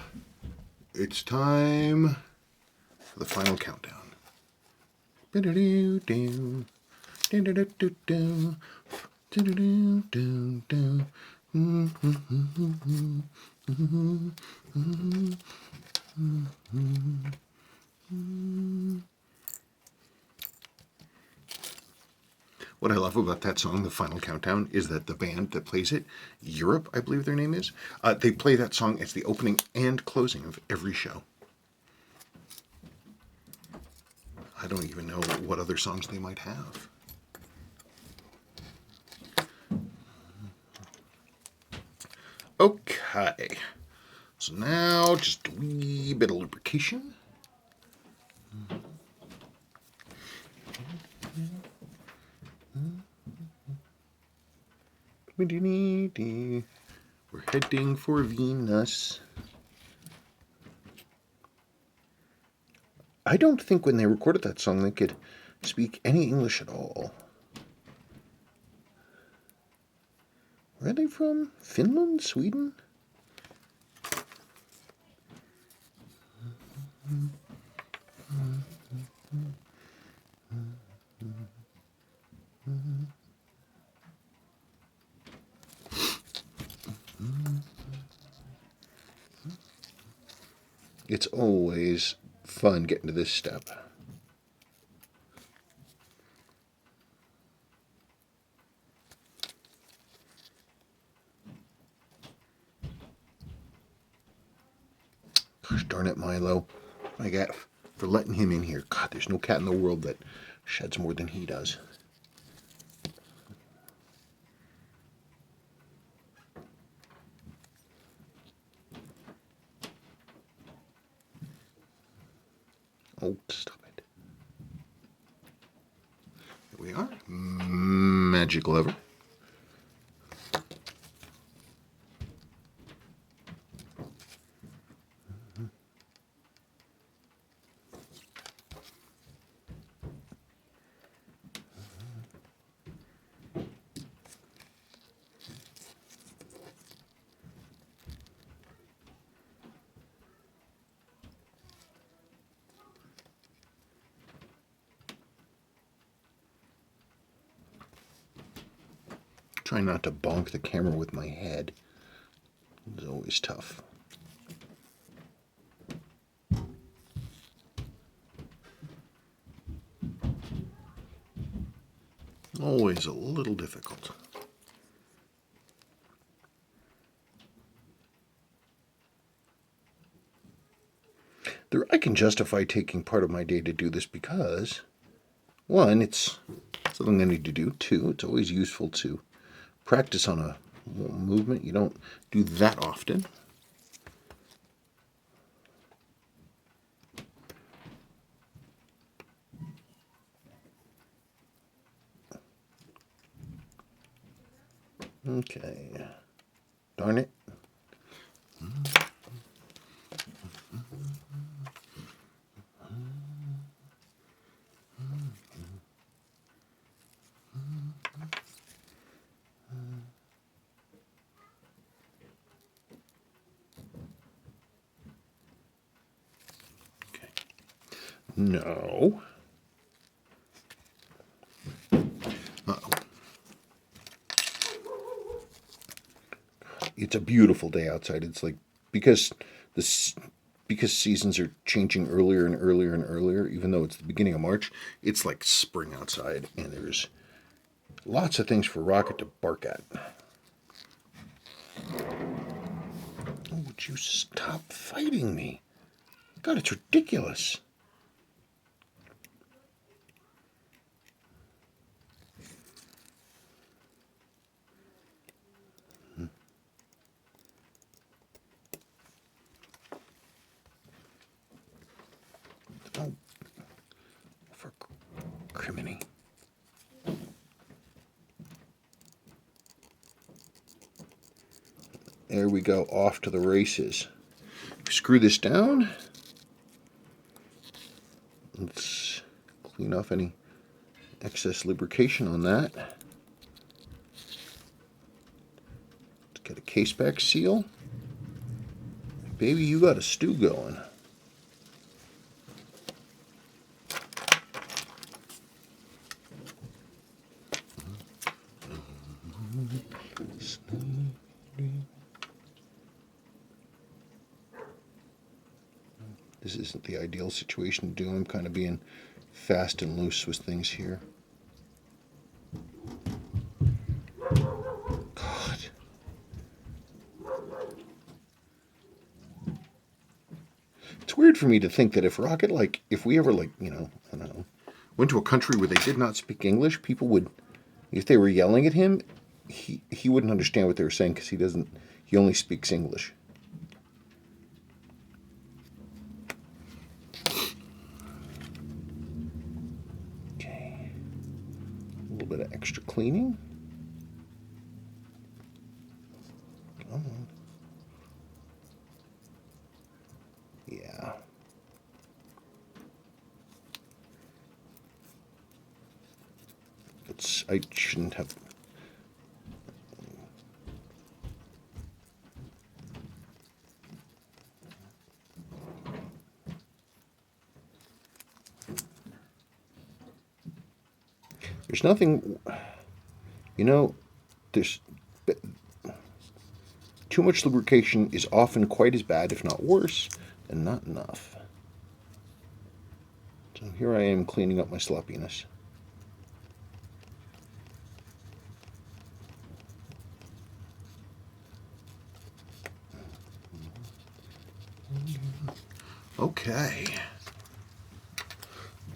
it's time for the final countdown. What I love about that song, The Final Countdown, is that the band that plays it, Europe, I believe their name is, they play that song as the opening and closing of every show. I don't even know what other songs they might have. Okay, so now just a wee bit of lubrication. We're heading for Venus. I don't think when they recorded that song they could speak any English at all. Where are they from? Finland? Sweden? It's always fun getting to this step. Gosh darn it, Milo. I got for letting him in here. God, there's no cat in the world that sheds more than he does. Oh, stop it. Here we are. Magic lever. Try not to bonk the camera with my head. It's always tough. Always a little difficult. I can justify taking part of my day to do this because, one, it's something I need to do. Two, it's always useful to practice on a movement. You don't do that often. Okay. Darn it. Okay. No. Uh-oh. It's a beautiful day outside. It's like because seasons are changing earlier and earlier and earlier, even though it's the beginning of March, it's like spring outside, and there's lots of things for Rocket to bark at. Oh, would you stop fighting me? God, it's ridiculous. criminy. There we go, off to the races. Screw this down. Let's clean off any excess lubrication on that. Let's get a case back seal. Baby, you got a stew going. This isn't the ideal situation to do. I'm kind of being fast and loose with things here. God. It's weird for me to think that if Rocket, if we ever, I don't know, went to a country where they did not speak English, people would, if they were yelling at him, he wouldn't understand what they were saying because he only speaks English. Bit of extra cleaning. Come on. Yeah. I shouldn't have. There's nothing, there's too much lubrication is often quite as bad, if not worse, than not enough. So here I am cleaning up my sloppiness. Okay.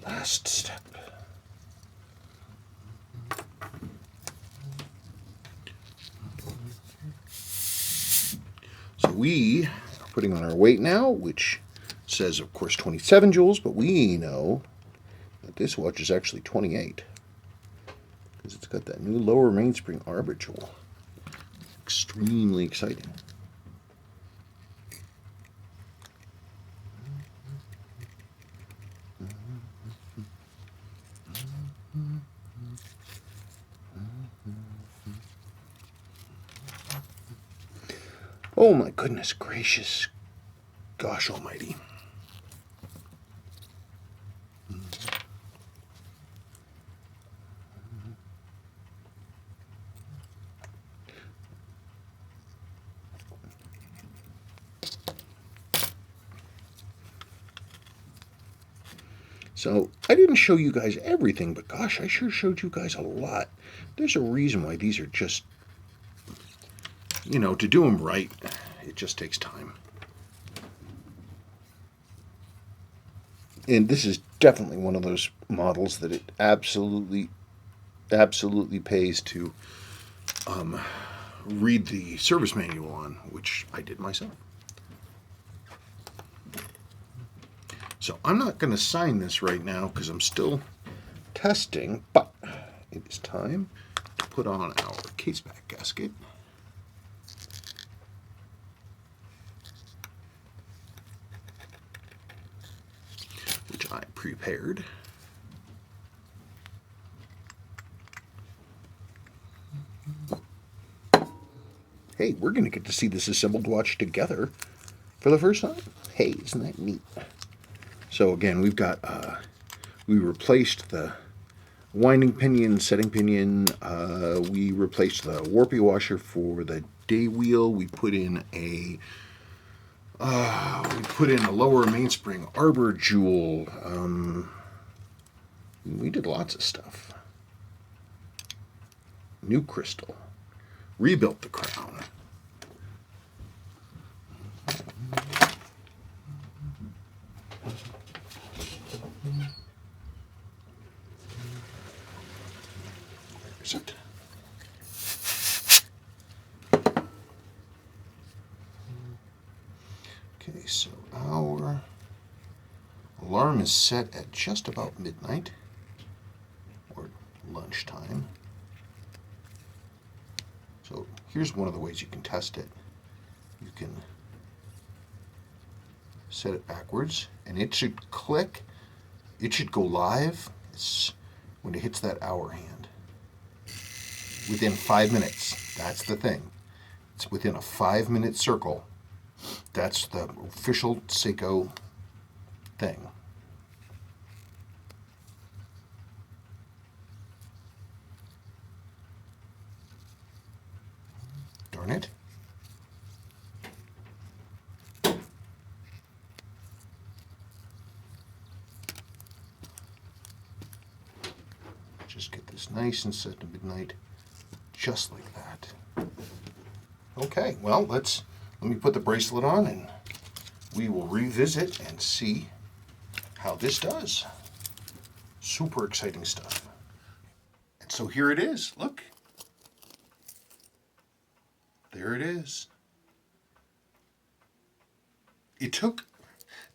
Last step. We are putting on our weight now, which says, of course, 27 joules, but we know that this watch is actually 28 because it's got that new lower mainspring arbor jewel. Extremely exciting. Oh my goodness gracious, gosh almighty. So, I didn't show you guys everything, but gosh, I sure showed you guys a lot. There's a reason why these are just, to do them right, it just takes time. And this is definitely one of those models that it absolutely pays to read the service manual on, which I did myself. So I'm not going to sign this right now because I'm still testing, but it is time to put on our case back gasket. Which I prepared. Hey, we're going to get to see this assembled watch together for the first time. Hey, isn't that neat? So again, we've got, we replaced the winding pinion, setting pinion. We replaced the warpy washer for the day wheel. We put in a lower mainspring arbor jewel. We did lots of stuff. New crystal. Rebuilt the crown. Where's it? Okay, so our alarm is set at just about midnight. lunchtime. So here's one of the ways you can test it. You can set it backwards, and it should click. It should go live when it hits that hour hand. Within 5 minutes. That's the thing. It's within a 5-minute circle. That's the official Seiko thing. Darn it. Just get this nice and set to midnight, just like that. Okay, well, let me put the bracelet on and we will revisit and see how this does. Super exciting stuff. And so here it is. Look. There it is. It took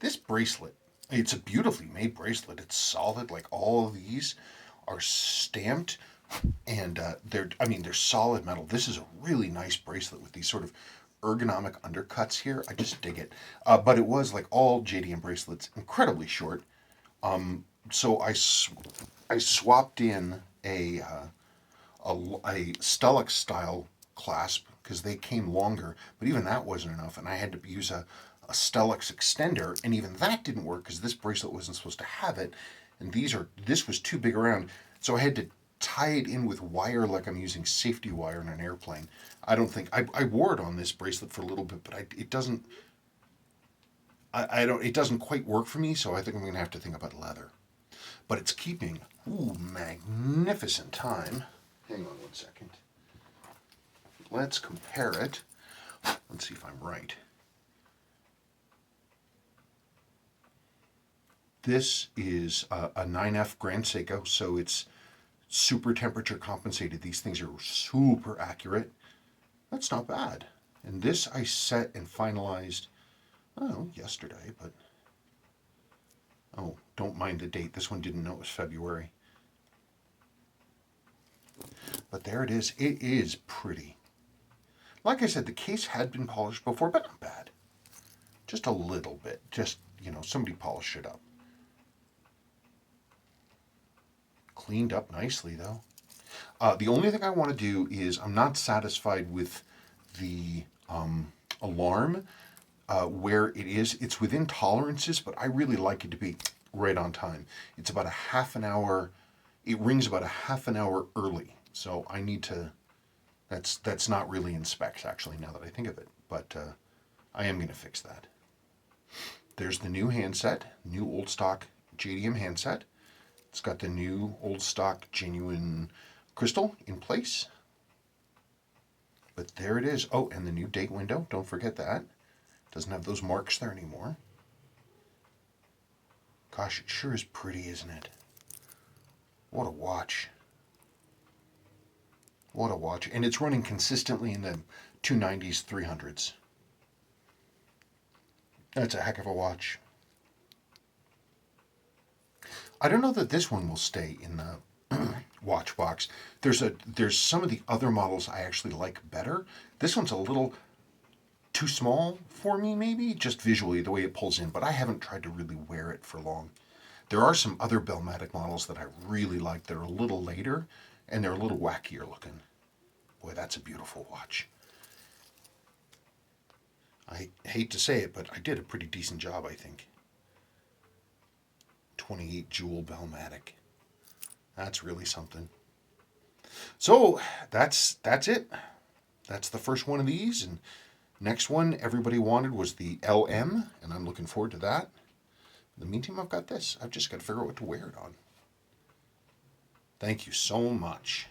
this bracelet. It's a beautifully made bracelet. It's solid. Like all of these are stamped, and they're solid metal. This is a really nice bracelet with these sort of ergonomic undercuts here. I just dig it. But it was like all JDM bracelets, incredibly short. So I swapped in a Stellux style clasp because they came longer, but even that wasn't enough, and I had to use a Stellux extender, and even that didn't work because this bracelet wasn't supposed to have it, and this was too big around, so I had to tie it in with wire like I'm using safety wire in an airplane. I wore it on this bracelet for a little bit, but it doesn't quite work for me, so I think I'm gonna have to think about leather. But it's keeping magnificent time. Hang on one second. Let's compare it. Let's see if I'm right. This is a 9F Grand Seiko, so it's super temperature compensated. These things are super accurate. That's not bad. And this I set and finalized, yesterday, but don't mind the date. This one didn't know it was February. But there it is. It is pretty. Like I said, the case had been polished before, but not bad. Just a little bit. Just, somebody polished it up. Cleaned up nicely, though. The only thing I want to do is I'm not satisfied with the alarm where it is. It's within tolerances, but I really like it to be right on time. It's about a half an hour. It rings about a half an hour early. So I need to, that's not really in specs, actually, now that I think of it. But I am going to fix that. There's the new handset, new old stock JDM handset. It's got the new old stock genuine crystal in place. But there it is. Oh, and the new date window. Don't forget that. Doesn't have those marks there anymore. Gosh, it sure is pretty, isn't it? What a watch. What a watch. And it's running consistently in the 290s, 300s. That's a heck of a watch. I don't know that this one will stay in the watch box. There's some of the other models I actually like better. This one's a little too small for me, maybe, just visually, the way it pulls in, but I haven't tried to really wear it for long. There are some other Bell-Matic models that I really like that are a little later, and they're a little wackier looking. Boy, that's a beautiful watch. I hate to say it, but I did a pretty decent job, I think. 28 jewel Bell-Matic. That's really something. So that's it. That's the first one of these, and next one everybody wanted was the LM, and I'm looking forward to that. In the meantime, I've got this. I've just got to figure out what to wear it on. Thank you so much.